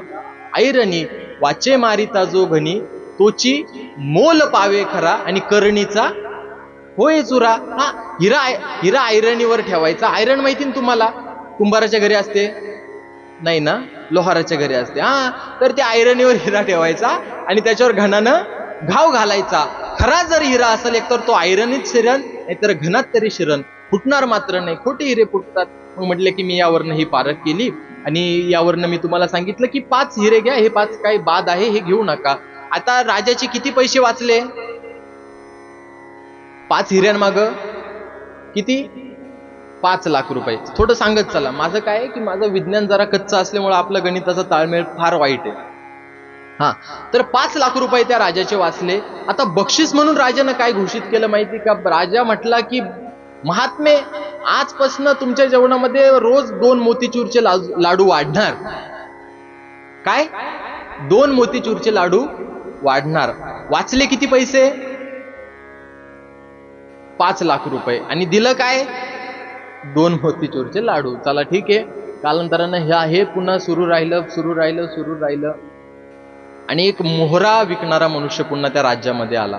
ऐरणी, वाचे मारिता जो घनी, तोची मोल पावे खरा आणि करणीचा होय चुरा. हा, हिरा ऐरणीवर ठेवायचा. ऐरण माहिती ना तुम्हाला, कुंभाराच्या घरी असते नाही ना, लोहाराच्या घरी असते. हा, तर त्या ऐरणीवर हिरा ठेवायचा आणि त्याच्यावर घणानं घाव घालायचा. खरा जर हिरा असेल एक तर तो ऐरणीत शिरण, नाहीतर घनात तरी शिरण, फुटणार मात्र नाही. खोटे हिरे फुटतात. मग म्हटलं की मी यावरनं ही पारख केली आणि यावरनं मी तुम्हाला सांगितलं की 5 हिरे घ्या, हे 5 काही बाद आहे, हे घेऊ नका. आता राजाचे किती पैसे वाचले? 5 हिऱ्यांमाग किती? 5 लाख रुपये. थोडं सांगत चला. माझं काय आहे की माझं विज्ञान जरा कच्चं असल्यामुळे आपलं गणिताचा ताळमेळ फार वाईट आहे. हा, तर 5 लाख रुपये त्या राजाचे वाचले. आता बक्षीस म्हणून राजानं काय घोषित केलं माहिती का? राजा म्हटला की महात्मे, आजपासून तुमच्या जेवणामध्ये रोज 2 मोतीचूरचे लाडू वाढणार. काय? 2 मोतीचूरचे लाडू वाढणार. वाचले किती पैसे? 5 लाख रुपये. आणि दिलं काय? 2 मोतीचूरचे लाडू. चला ठीक आहे. कालांतरानं हे पुन्हा सुरू राहिलं. आणि एक मोहरा विकणारा मनुष्य पुन्हा त्या राज्यामध्ये आला.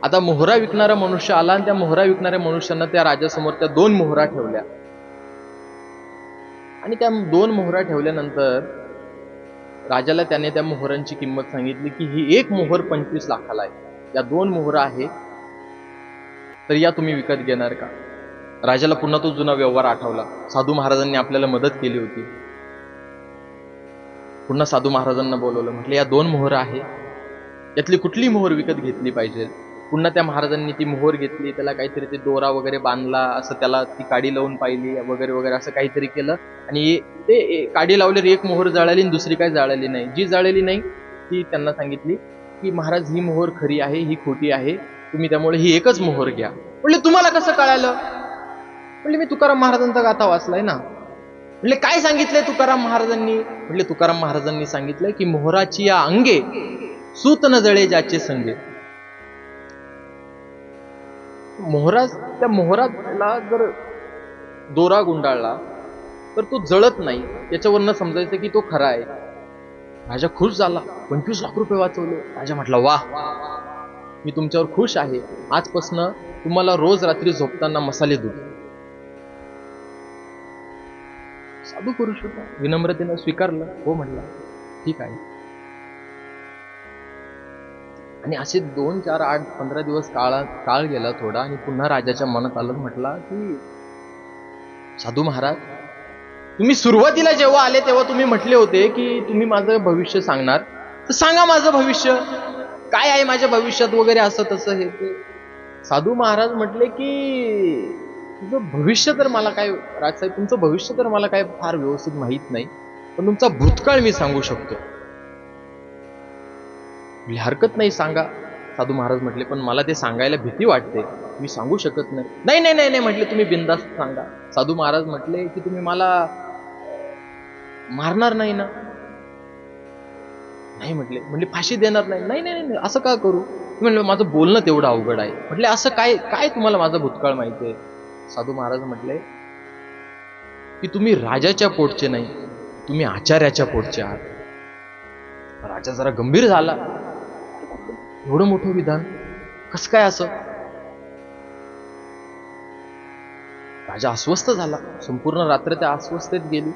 आता मोहरा विकणारा मनुष्य आला आणि त्या मोहरा विकणाऱ्या मनुष्यानं त्या राजासमोर त्या 2 मोहरा ठेवल्या. आणि त्या 2 मोहरा ठेवल्यानंतर राजाला त्याने त्या मोहरांची किंमत सांगितली की ही एक मोहर 25 लाखाला आहे. या 2 मोहरा आहे, तर या तुम्ही विकत घेणार का? राजाला पुन्हा तो जुना व्यवहार आठवला. साधू महाराजांनी आपल्याला मदत केली होती. पुन्हा साधू महाराजांना बोलवलं. म्हटलं या 2 मोहर आहे, यातली कुठली मोहर विकत घेतली पाहिजे? पुन्हा त्या महाराजांनी ती मोहर घेतली, त्याला काहीतरी ते दोरा वगैरे बांधला, असं त्याला ती काडी लावून पाहिली वगैरे असं काहीतरी केलं. आणि ते काडी लावल्यावर एक मोहर जळाली आणि दुसरी काय जळाली नाही. जी जळाली नाही ती त्यांना सांगितली की महाराज ही मोहर खरी आहे, ही खोटी आहे, तुम्ही त्यामुळे ही एकच मोहर घ्या. म्हणले तुम्हाला कसं कळालं? म्हणले मी तुकाराम महाराजांचा गाथा वाचलाय ना. म्हणले काय सांगितलंय तुकाराम महाराजांनी? म्हणले तुकाराम महाराजांनी सांगितलंय की मोहराची या अंगे सूत न जळे ज्याचे संगे. त्या मोहराला जर दोरा गुंडाळला तर तो जळत नाही, याच्यावरनं समजायचं की तो खरा आहे. राजा खुश झाला. 25 लाख रुपये वाचवले. राजा म्हटला वाह, मी तुमच्यावर खुश आहे. आजपासून तुम्हाला रोज रात्री झोपताना मसाले दूध. साधू पुरुष होता, विनम्रतेनं स्वीकारलं. हो म्हटला, ठीक आहे. आणि असे 2, 4, 8, 15 दिवस काळ गेला थोडा. आणि पुन्हा राजाच्या मनात आलं. म्हटला की साधू महाराज, तुम्ही सुरुवातीला जेव्हा आले तेव्हा तुम्ही म्हटले होते की तुम्ही माझं भविष्य सांगणार, तर सांगा माझं भविष्य काय आहे, माझ्या भविष्यात वगैरे असं तसं हे ते. साधू महाराज म्हटले की तुमचं भविष्य तर मला काय, राजसाहेब तुमचं भविष्य तर मला काय फार व्यवस्थित माहीत नाही, पण तुमचा भूतकाळ मी सांगू शकतो. हरकत नाही, सांगा. साधू महाराज म्हटले पण मला ते सांगायला भीती वाटते, मी सांगू शकत नाही. नाही नाही नाही नाही म्हटले, तुम्ही बिनधास्त सांगा. साधू महाराज म्हटले की तुम्ही मला मारणार नाही ना? नाही म्हटले. म्हणले फाशी देणार नाही? नाही नाही नाही, असं का करू? म्हणलं माझं बोलणं तेवढं अवघड आहे. म्हटले असं काय काय तुम्हाला माझा भूतकाळ माहिती आहे? साधू महाराज म्हटले की तुम्ही राजाच्या पोटचे नाही, तुम्ही आचार्याच्या पोटचे आहात. राजा जरा गंभीर झाला. एवढं मोठं विधान कसं काय असं? राजा अस्वस्थ झाला. संपूर्ण रात्र त्या अस्वस्थतेत गेली.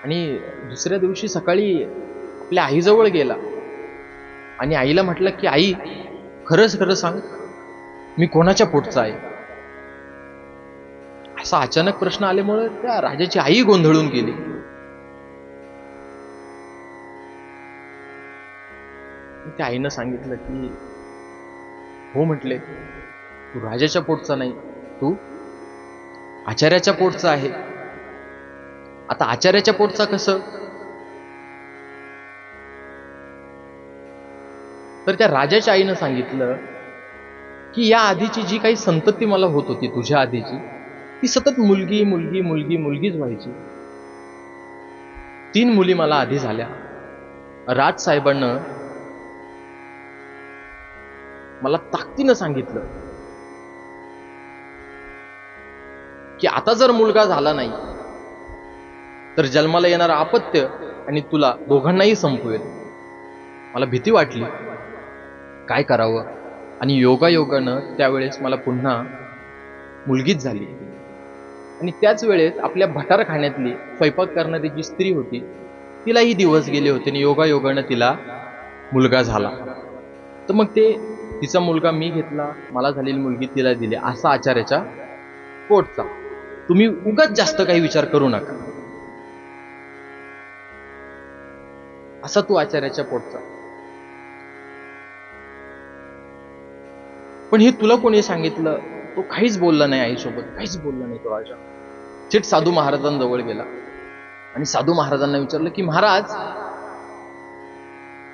आणि दुसऱ्या दिवशी सकाळी आपल्या आईजवळ गेला आणि आईला म्हटलं की आई, खरंच खरं सांग, मी कोणाच्या पोटचा आहे? असा अचानक प्रश्न आल्यामुळे त्या राजाची आई गोंधळून गेली. त्या आईनं सांगितलं की हो म्हटले, तू राजाच्या पोटचा नाही, तू आचार्याच्या पोटचा आहे. आता आचार्याच्या पोटचा कसं? तर त्या राजाच्या आईनं सांगितलं की या आधीची जी काही संतती मला होत होती, तुझ्या आधीची, ती सतत मुलगी मुलगी मुलगी मुलगीच व्हायची. 3 मुली मला आधी झाल्या. राजसाहेबांना मला ताकदीनं सांगितलं की आता जर मुलगा झाला नाही तर जन्माला येणारं अपत्य आणि तुला दोघांनाही संपवेल. मला भीती वाटली, काय करावं? आणि योगायोगानं त्यावेळेस मला पुन्हा मुलगीच झाली. आणि त्याच वेळेस आपल्या भटारखान्यातली स्वयंपाक करणारी जी स्त्री होती, तिलाही दिवस गेले होते आणि योगायोगानं तिला मुलगा झाला. तर मग ते तिचा मुलगा मी घेतला, मला झालेली मुलगी तिला दिली. असा आचार्याच्या पोटचा. तुम्ही उगाच जास्त काही विचार करू नका. असा तू आचार्याच्या पोटचा. पण हे तुला कोणी सांगितलं? तो काहीच बोलला नाही आईसोबत, काहीच बोलला नाही तो राजा. थेट साधू महाराजांजवळ गेला आणि साधू महाराजांना विचारलं की महाराज,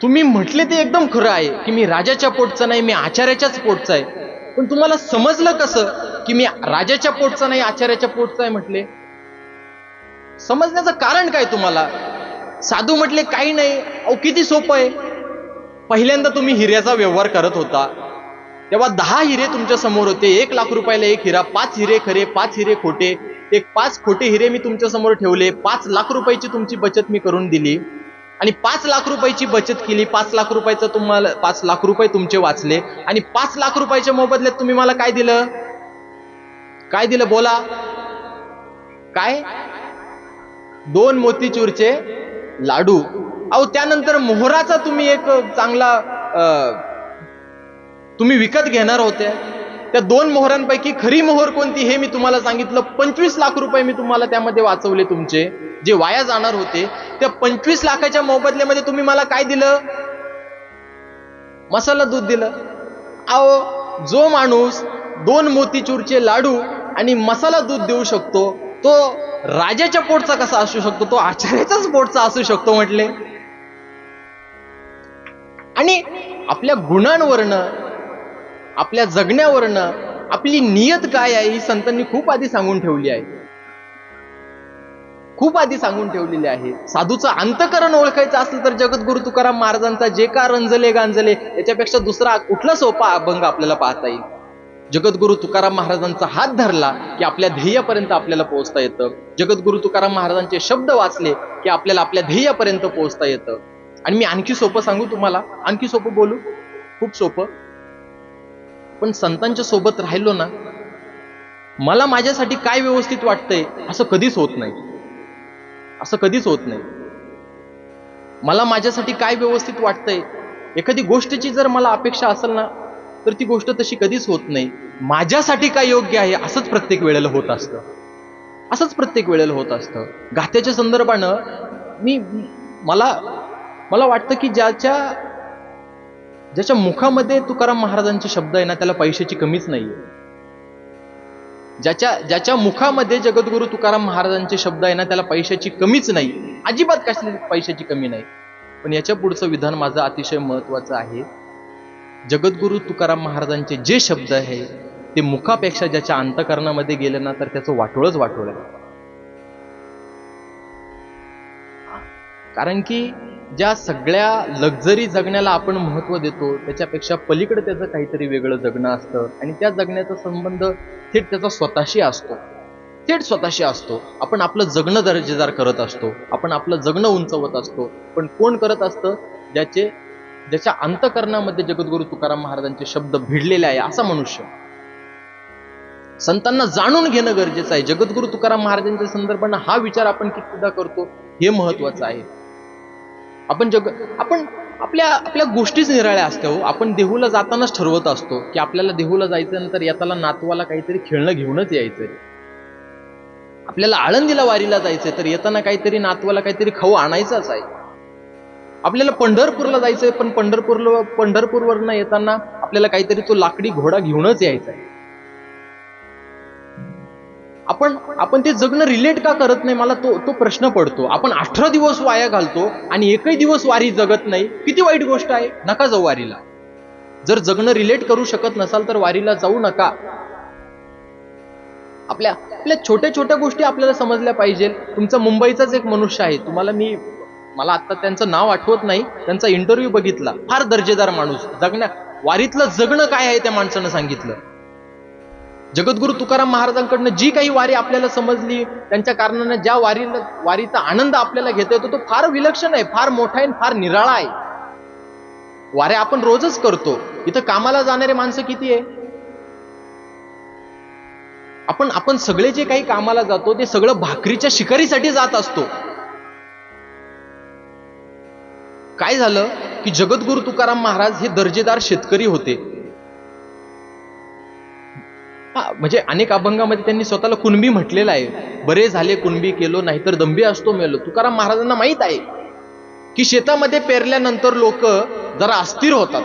तुम्ही म्हटले ते एकदम खरं आहे की मी राजाच्या पोटचा नाही, मी आचार्याच्याच पोटचा आहे. पण तुम्हाला समजलं कसं की मी राजाच्या पोटचा नाही, आचार्याच्या पोटचा आहे म्हटले? समजण्याचं कारण काय तुम्हाला? साधू म्हटले काही नाही. अहो किती सोपं आहे. पहिल्यांदा तुम्ही हिऱ्याचा व्यवहार करत होता तेव्हा 10 हिरे तुमच्या समोर होते. 1,00,000 रुपयाला एक हिरा, 5 हिरे खरे, 5 हिरे खोटे. 5 खोटे हिरे मी तुमच्या समोर ठेवले. 5,00,000 रुपयाची तुमची बचत मी करून दिली आणि 5,00,000 रुपयाची बचत केली. 5,00,000 रुपयाचं तुम्हाला 5,00,000 रुपये तुमचे वाचले आणि 5,00,000 रुपयाच्या मोबदल्यात तुम्ही मला काय दिलं? काय दिलं बोला? काय? 2 मोतीचूरचे लाडू. अहो त्यानंतर मोहराचा तुम्ही एक चांगला तुम्ही विकत घेणार होते. त्या 2 मोहरांपैकी खरी मोहर कोणती हे मी तुम्हाला सांगितलं. 25,00,000 रुपये मी तुम्हाला त्यामध्ये वाचवले तुमचे, जे वाया जाणार होते. त्या 25,00,000च्या मोबदल्यामध्ये तुम्ही मला काय दिलं? मसाला दूध दिलं. अहो जो माणूस 2 मोतीचूरचे लाडू आणि मसाला दूध देऊ शकतो तो राजाच्या पोटचा कसा असू शकतो? तो आचार्याच्याच पोटचा असू शकतो म्हटले. आणि आपल्या गुणांवरनं, आपल्या जगण्यावरनं आपली नियत काय आहे ही संतांनी खूप आधी सांगून ठेवली आहे. खूप आधी सांगून ठेवलेली आहे. साधूचं अंतकरण ओळखायचं असेल तर जगद्गुरु तुकाराम महाराजांचा जे का रंजले गांजले याच्यापेक्षा दुसरा कुठला सोपा अभंग आपल्याला पाहता येईल? जगद्गुरु तुकाराम महाराजांचा हात धरला की आपल्या ध्येयापर्यंत आपल्याला पोहोचता येतं. जगद्गुरु तुकाराम महाराजांचे शब्द वाचले की आपल्याला आपल्या ध्येयापर्यंत पोहोचता येतं. आणि मी आणखी सोपं सांगू तुम्हाला, आणखी सोपं बोलू, खूप सोपं. पण संतांच्या सोबत राहिलो ना, मला माझ्यासाठी काय व्यवस्थित वाटतंय असं कधीच होत नाही. असं कधीच होत नाही. मला माझ्यासाठी काय व्यवस्थित वाटतंय, एखादी गोष्टीची जर मला अपेक्षा असेल ना तर ती गोष्ट तशी कधीच होत नाही. माझ्यासाठी काय योग्य आहे असंच प्रत्येक वेळेला होत असतं. असंच प्रत्येक वेळेला होत असतं. गाथ्याच्या संदर्भानं मला वाटतं की ज्याच्या मुखामध्ये तुकाराम महाराजांचे शब्द आहे ना त्याला पैशाची कमीच नाहीये. ज्याच्या मुखामध्ये जगद्गुरु तुकाराम महाराजांचे शब्द आहे ना त्याला पैशाची कमीच नाही. अजिबात कसली पैशाची कमी नाही. पण याच्या पुढचं विधान माझं अतिशय महत्वाचं आहे. जगद्गुरु तुकाराम महाराजांचे जे शब्द आहे ते मुखापेक्षा ज्याच्या अंतकरणामध्ये गेले ना तर त्याचं वाटोळच वाटोळ आहे. कारण की ज्या सगळ्या लक्झरी जगण्याला आपण महत्व देतो त्याच्यापेक्षा पलीकडे त्याचं काहीतरी वेगळं जगणं असतं आणि त्या जगण्याचा संबंध थेट त्याचा स्वतःशी असतो. थेट स्वतःशी असतो. आपण आपलं जगणं दर्जेदार करत असतो, आपण आपलं जगणं उंचवत असतो. पण कोण करत असतं? ज्याच्या अंतकरणामध्ये जगद्गुरु तुकाराम महाराजांचे शब्द भिडलेले आहे असा मनुष्य. संतांना जाणून घेणं गरजेचं आहे. जगद्गुरु तुकाराम महाराजांच्या संदर्भानं हा विचार आपण कितीदा करतो हे महत्वाचं आहे. आपण आपल्या गोष्टीच निराळ्या असतो. आपण देहूला जातानाच ठरवत असतो की आपल्याला देहूला जायचं नंतर येताना नातवाला काहीतरी खेळणं घेऊनच यायचंय. आपल्याला आळंदीला वारीला जायचंय तर येताना काहीतरी नातवाला काहीतरी खाऊ आणायचाच आहे. आपल्याला पंढरपूरला जायचंय पण पंढरपूरवरनं येताना आपल्याला काहीतरी तो लाकडी घोडा घेऊनच यायचा आहे. आपण ते जगणं रिलेट का करत नाही मला तो प्रश्न पडतो. आपण 18 दिवस वाया घालतो आणि एकही दिवस वारी जगत नाही. किती वाईट गोष्ट आहे. नका जाऊ वारीला. जर जगणं रिलेट करू शकत नसाल तर वारीला जाऊ नका. आपल्या छोट्या छोट्या गोष्टी आपल्याला समजल्या पाहिजे. तुमचा मुंबईचाच एक मनुष्य आहे, मला आता त्यांचं नाव आठवत नाही, त्यांचा इंटरव्ह्यू बघितला. फार दर्जेदार माणूस. वारीतलं जगणं काय आहे त्या माणसानं सांगितलं. जगद्गुरु तुकाराम महाराजांकडनं जी काही वारी आपल्याला समजली त्यांच्या कारणानं ज्या वारीचा आनंद आपल्याला घेता येतो तो फार विलक्षण आहे, फार मोठा आहे, फार निराळा आहे. वाऱ्या आपण रोजच करतो. इथं कामाला जाणारे माणसं किती आहे? आपण सगळे जे काही कामाला जातो ते सगळं भाकरीच्या शिकारीसाठी जात असतो. काय झालं की जगद्गुरु तुकाराम महाराज हे दर्जेदार शेतकरी होते. म्हणजे अनेक अभंगामध्ये त्यांनी स्वतःला कुणबी म्हटलेलं आहे. बरे झाले कुणबी केलो नाहीतर दंबी असतो मेलो. तुकाराम महाराजांना माहित आहे की शेतामध्ये पेरल्यानंतर लोक जरा अस्थिर होतात.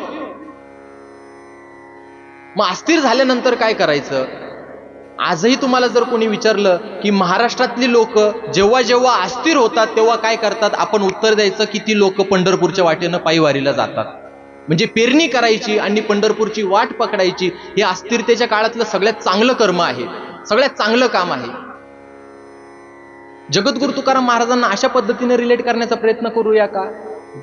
मग अस्थिर झाल्यानंतर काय करायचं? आजही तुम्हाला जर कोणी विचारलं की महाराष्ट्रातली लोक जेव्हा जेव्हा अस्थिर होतात तेव्हा काय करतात, आपण उत्तर द्यायचं की ती लोक पंढरपूरच्या वाटेनं पायी वारीला जातात. म्हणजे पेरणी करायची आणि पंढरपूरची वाट पकडायची हे अस्थिरतेच्या काळातलं सगळ्यात चांगलं कर्म आहे, सगळ्यात चांगलं काम आहे. जगद्गुरु तुकाराम महाराजांना अशा पद्धतीने रिलेट करण्याचा प्रयत्न करूया का?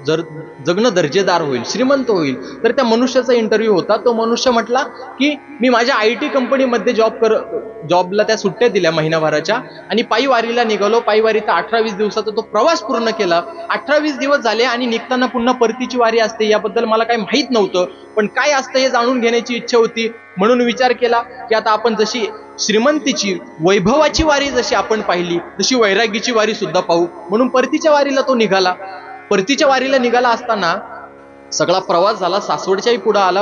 जर जगणं दर्जेदार होईल, श्रीमंत होईल, तर त्या मनुष्याचा इंटरव्ह्यू होता. तो मनुष्य म्हटला की मी माझ्या IT कंपनीमध्ये जॉबला त्या सुट्ट्या दिल्या महिनाभराच्या आणि पायी वारीला निघालो. पायी वारीचा 18-20 दिवसाचा तो प्रवास पूर्ण केला. 18-20 दिवस झाले आणि निघताना पुन्हा परतीची वारी असते याबद्दल मला काही माहीत नव्हतं, पण काय असतं हे जाणून घेण्याची इच्छा होती. म्हणून विचार केला की आता आपण जशी श्रीमंतीची वैभवाची वारी जशी आपण पाहिली तशी वैराग्याची वारी सुद्धा पाहू. म्हणून परतीच्या वारीला तो निघाला. परतीच्या वारीला निघाला असताना सगळा प्रवास झाला. सासवडच्याही पुढे आला.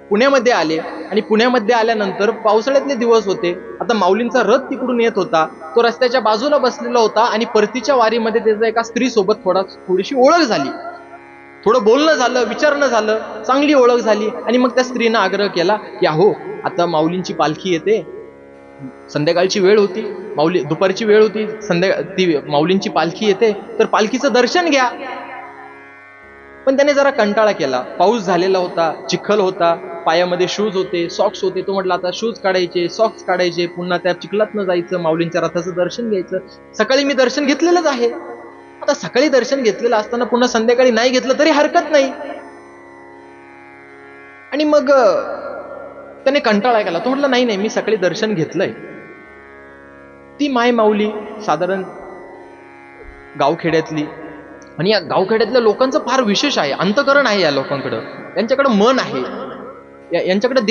पुण्यामध्ये आले आणि पुण्यामध्ये आल्यानंतर पावसाळ्यातले दिवस होते. आता माऊलींचा रथ तिकडून येत होता. तो रस्त्याच्या बाजूला बसलेला होता आणि परतीच्या वारीमध्ये त्याचा एका स्त्री सोबत थोडीशी ओळख झाली. थोडं बोलणं झालं, विचारणं झालं, चांगली ओळख झाली. आणि मग त्या स्त्रीनं आग्रह केला की अहो, आता माऊलींची पालखी येते, संध्याकाळची वेळ होती, दुपारची वेळ होती, ती माऊलींची पालखी येते, तर पालखीचं दर्शन घ्या. पण त्याने जरा कंटाळा केला. पाऊस झालेला होता, चिखल होता, पायामध्ये शूज होते, सॉक्स होते. तो म्हटला आता शूज काढायचे, सॉक्स काढायचे, पुन्हा त्या चिखलातनं जायचं, माऊलींच्या रथाचं दर्शन घ्यायचं. सकाळी मी दर्शन घेतलेलंच आहे, आता सकाळी दर्शन घेतलेलं असताना पुन्हा संध्याकाळी नाही घेतलं तरी हरकत नाही. आणि मग त्याने कंटाळा केला. तो म्हटला नाही नाही, मी सकाळी दर्शन घेतलंय. ती माय माऊली साधारण गावखेड्यातली, आणि या गावखेड्यातल्या लोकांचं फार विशेष आहे, अंतकरण आहे या लोकांकडं, यांच्याकडं मन आहे, यांच्याकडे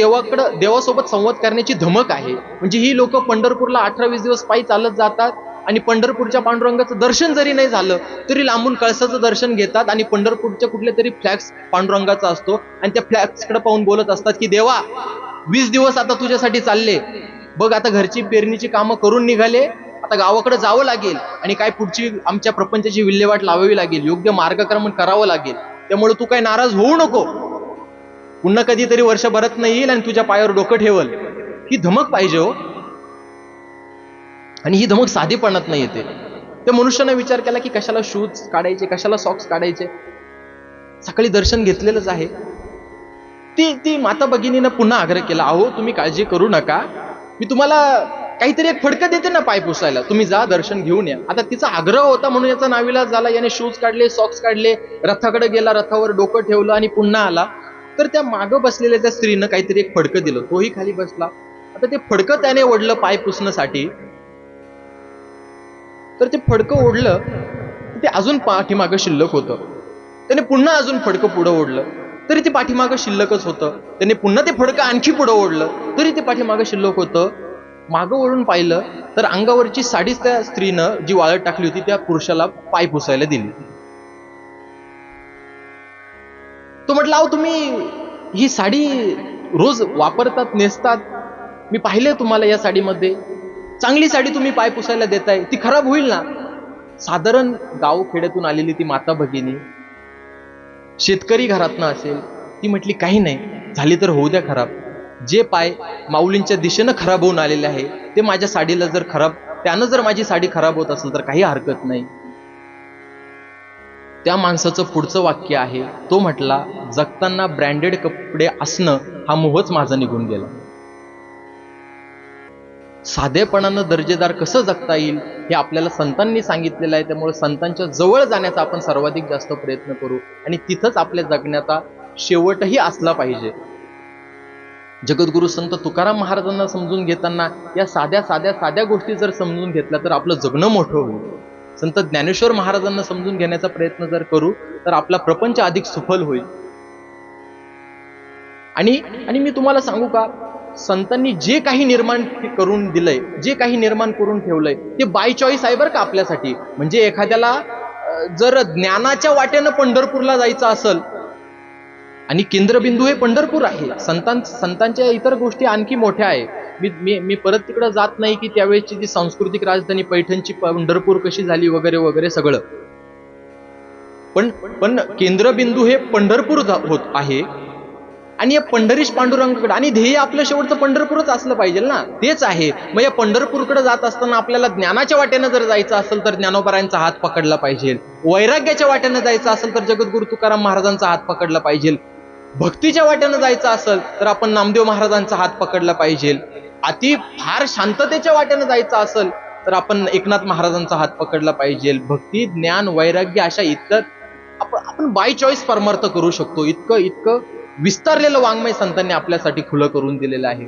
देवासोबत संवाद करण्याची धमक आहे. म्हणजे ही लोक पंढरपूरला 18-20 दिवस पायी चालत जातात आणि पंढरपूरच्या पांडुरंगाचं दर्शन जरी नाही झालं तरी लांबून कळसाचं दर्शन घेतात आणि पंढरपूरच्या कुठल्या तरी फ्लॅक्स पांडुरंगाचा असतो आणि त्या फ्लॅक्सकडे पाहून बोलत असतात की देवा, 20 दिवस आता तुझ्यासाठी चालले बघ, आता घरची पेरणीची कामं करून निघाले, आता गावाकडे जावं लागेल आणि काय पुढची आमच्या प्रपंचाची विल्हेवाट लावावी लागेल, योग्य मार्गक्रमण करावं लागेल, त्यामुळे तू काय नाराज होऊ नको, पुन्हा कधीतरी वर्षभरात नाही येईल आणि तुझ्या पायावर डोकं ठेवल. ही धमक पाहिजे हो, आणि ही धमक साधेपणात नाही येते. त्या मनुष्याने विचार केला की कशाला शूज काढायचे, कशाला सॉक्स काढायचे, सकाळी दर्शन घेतलेलंच आहे. ती माता भगिनीनं पुन्हा आग्रह केला, अहो तुम्ही काळजी करू नका, मी तुम्हाला काहीतरी एक फडकं देते ना पाय पुसायला, तुम्ही जा दर्शन घेऊन या. आता तिचा आग्रह होता म्हणून याचा नाविलाज झाला. याने शूज काढले, सॉक्स काढले, रथाकडे गेला, रथावर डोकं ठेवलं आणि पुन्हा आला. तर त्या मागं बसलेल्या त्या स्त्रीनं काहीतरी एक फडकं दिलं, तोही खाली बसला. आता ते फडकं त्याने ओढलं पाय पुसण्यासाठी, तर ते फडकं ओढलं ते अजून पाठीमागं शिल्लक होतं. त्याने पुन्हा अजून फडकं पुढं ओढलं तरी ते पाठीमागं शिल्लकच होतं. त्याने पुन्हा ते फडकं आणखी पुढं ओढलं तरी ते पाठीमागं शिल्लक होतं. मागं वळून पाहिलं तर अंगावरची साडीच त्या स्त्रीनं जी वाळत टाकली होती त्या पुरुषाला पाय पुसायला दिली. तो म्हटला, अहो तुम्ही ही साडी रोज वापरतात, नेसतात, मी पाहिले तुम्हाला या साडीमध्ये, चांगली साडी तुम्ही पाय पुसायला देताय, ती खराब होईल ना. साधारण गावखेड्यातून आलेली ती माता भगिनी शेतकरी घरातनं असेल, ती म्हटली काही नाही, झाली तर होऊ द्या खराब, जे पाय माऊलींच्या दिशेनं खराब होऊन आलेले आहे ते माझ्या साडीला जर त्यानं जर माझी साडी खराब होत असेल तर काही हरकत नाही. त्या माणसाचं पुढचं वाक्य आहे, तो म्हटला, जगताना ब्रँडेड कपडे असणं हा मोहच माझा निघून गेला. साधेपणानं दर्जेदार कसं जगता येईल हे आपल्याला संतांनी सांगितलेलं आहे. त्यामुळे संतांच्या जवळ जाण्याचा आपण सर्वाधिक जास्त प्रयत्न करू आणि तिथंच आपल्या जगण्याचा शेवटही असला पाहिजे. जगद्गुरु संत तुकाराम महाराजांना समजून घेताना या साध्या गोष्टी जर समजून घेतल्या तर आपलं जगणं मोठं होईल. संत ज्ञानेश्वर महाराजांना समजून घेण्याचा प्रयत्न जर करू तर आपला प्रपंच अधिक सुफल होईल. आणि मी तुम्हाला सांगू का, संतांनी जे काही निर्माण करून दिलंय, जे काही निर्माण करून ठेवलंय ते बाय चॉईस आहे बरं का आपल्यासाठी. म्हणजे एखाद्याला जर ज्ञानाच्या वाटेनं पंढरपूरला जायचं असेल आणि केंद्रबिंदू हे पंढरपूर आहे, संतांच्या इतर गोष्टी आणखी मोठ्या आहे. मी परत तिकडे जात नाही की त्यावेळेची जी सांस्कृतिक राजधानी पैठणची पंढरपूर कशी झाली वगैरे वगैरे सगळं, पण केंद्रबिंदू हे पंढरपूर होत आहे. आणि या पंढरीश पांडुरंगाकडे, आणि ध्येय आपलं शेवटचं पंढरपूरच असलं पाहिजे ना, तेच आहे. मग या पंढरपूरकडे जात असताना आपल्याला ज्ञानाच्या वाटेनं जर जायचं असेल तर ज्ञानोबारायांचा हात पकडला पाहिजे, वैराग्याच्या वाटेनं जायचं असेल तर जगद्गुरु तुकाराम महाराजांचा हात पकडला पाहिजे, भक्तीच्या वाटेनं जायचं असेल तर आपण नामदेव महाराजांचा हात पकडला पाहिजे, अति फार शांततेच्या वाटेनं जायचं असेल तर आपण एकनाथ महाराजांचा हात पकडला पाहिजे. भक्ती, ज्ञान, वैराग्य अशा इतर आपण बाय चॉईस परमार्थ करू शकतो. इतकं विस्तारलेलं वाङ्मय संतांनी आपल्यासाठी खुलं करून दिलेलं आहे.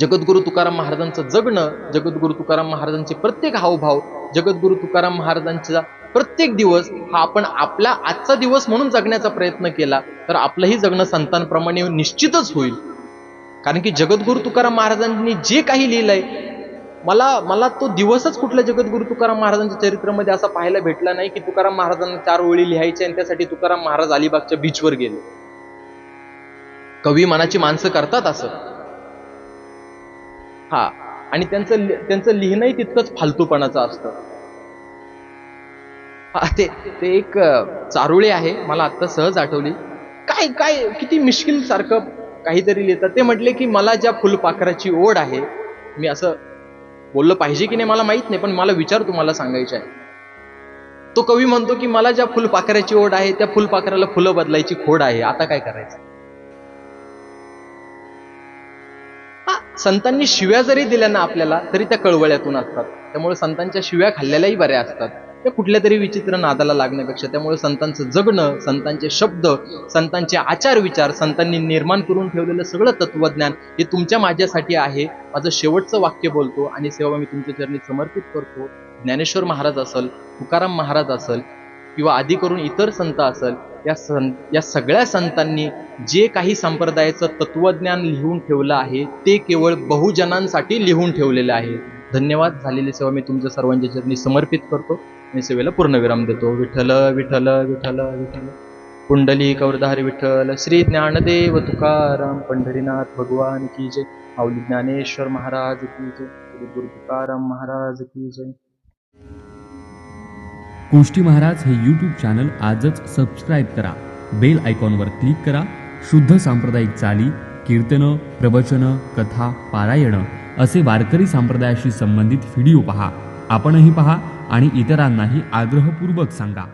जगद्गुरु तुकाराम महाराजांचं जगणं, जगद्गुरु तुकाराम महाराजांचे प्रत्येक हावभाव, जगद्गुरु तुकाराम महाराजांचा प्रत्येक दिवस हा आपण आपला आजचा दिवस म्हणून जगण्याचा प्रयत्न केला तर आपलंही जगणं संतांप्रमाणे निश्चितच होईल. कारण की जगद्गुरु तुकाराम महाराजांनी जे काही लिहिलंय, मला तो दिवसच कुठल्या जगद्गुरु तुकाराम महाराजांच्या चरित्रामध्ये असा पाहायला भेटला नाही की तुकाराम महाराजांना 4 ओळी लिहायच्या आणि त्यासाठी तुकाराम महाराज अलिबागच्या बीचवर गेले. कवी मनाची माणसं करतात असं, हा, आणि त्यांचं लिहिणंही तितकंच फालतूपणाचं असतं. ते एक चारोळी आहे, मला आता सहज आठवली. काय किती मिश्किल सारखं काहीतरी लिहितात. ते म्हटले की मला ज्या फुलपाखराची ओढ आहे, मी असं बोललं पाहिजे की नाही मला माहित नाही, पण मला विचार तुम्हाला सांगायचा आहे. तो कवी म्हणतो की मला ज्या फुलपाखराची ओढ आहे त्या फुलपाखराला फुलं बदलायची खोड आहे, आता काय करायचं. संतांनी शिव्या जरी दिल्या ना आपल्याला तरी त्या कळवळ्यातून असतात. त्यामुळे संतांच्या शिव्या खाल्लेल्याही बऱ्या असतात, त्या कुठल्या तरी विचित्र नादाला लागण्यापेक्षा. त्यामुळे संतांचं जगणं, संतांचे शब्द, संतांचे आचार विचार, संतांनी निर्माण करून ठेवलेलं सगळं तत्वज्ञान हे तुमच्या माझ्यासाठी आहे. माझं शेवटचं वाक्य बोलतो आणि सेवा मी तुमच्या चरणी समर्पित करतो. ज्ञानेश्वर महाराज असेल, तुकाराम महाराज असेल किंवा आदी करून इतर संत असेल, या सगळ्या संतांनी जे काही संप्रदायाचं तत्वज्ञान लिहून ठेवलं आहे ते केवळ बहुजनांसाठी लिहून ठेवलेलं आहे. धन्यवाद. झालेली सेवा मी तुमच्या सर्वांच्या चरणी समर्पित करतो आणि सेवेला पूर्णविराम देतो. विठ्ठल विठ्ठल विठ्ठल विठ्ठल. पुंडलिक वरदाहरी विठ्ठल. श्री ज्ञानदेव तुकाराम पंढरीनाथ भगवान की जय. माऊली ज्ञानेश्वर महाराज की जय. गुरु तुकाराम महाराज की जय. गोष्टी महाराज हे यूट्यूब चॅनल आजच सबस्क्राईब करा. बेल आयकॉनवर क्लिक करा. शुद्ध सांप्रदायिक चाली, कीर्तनं, प्रवचनं, कथा, पारायणं असे वारकरी संप्रदायाशी संबंधित व्हिडिओ पहा. आपणही पहा आणि इतरांनाही आग्रहपूर्वक सांगा.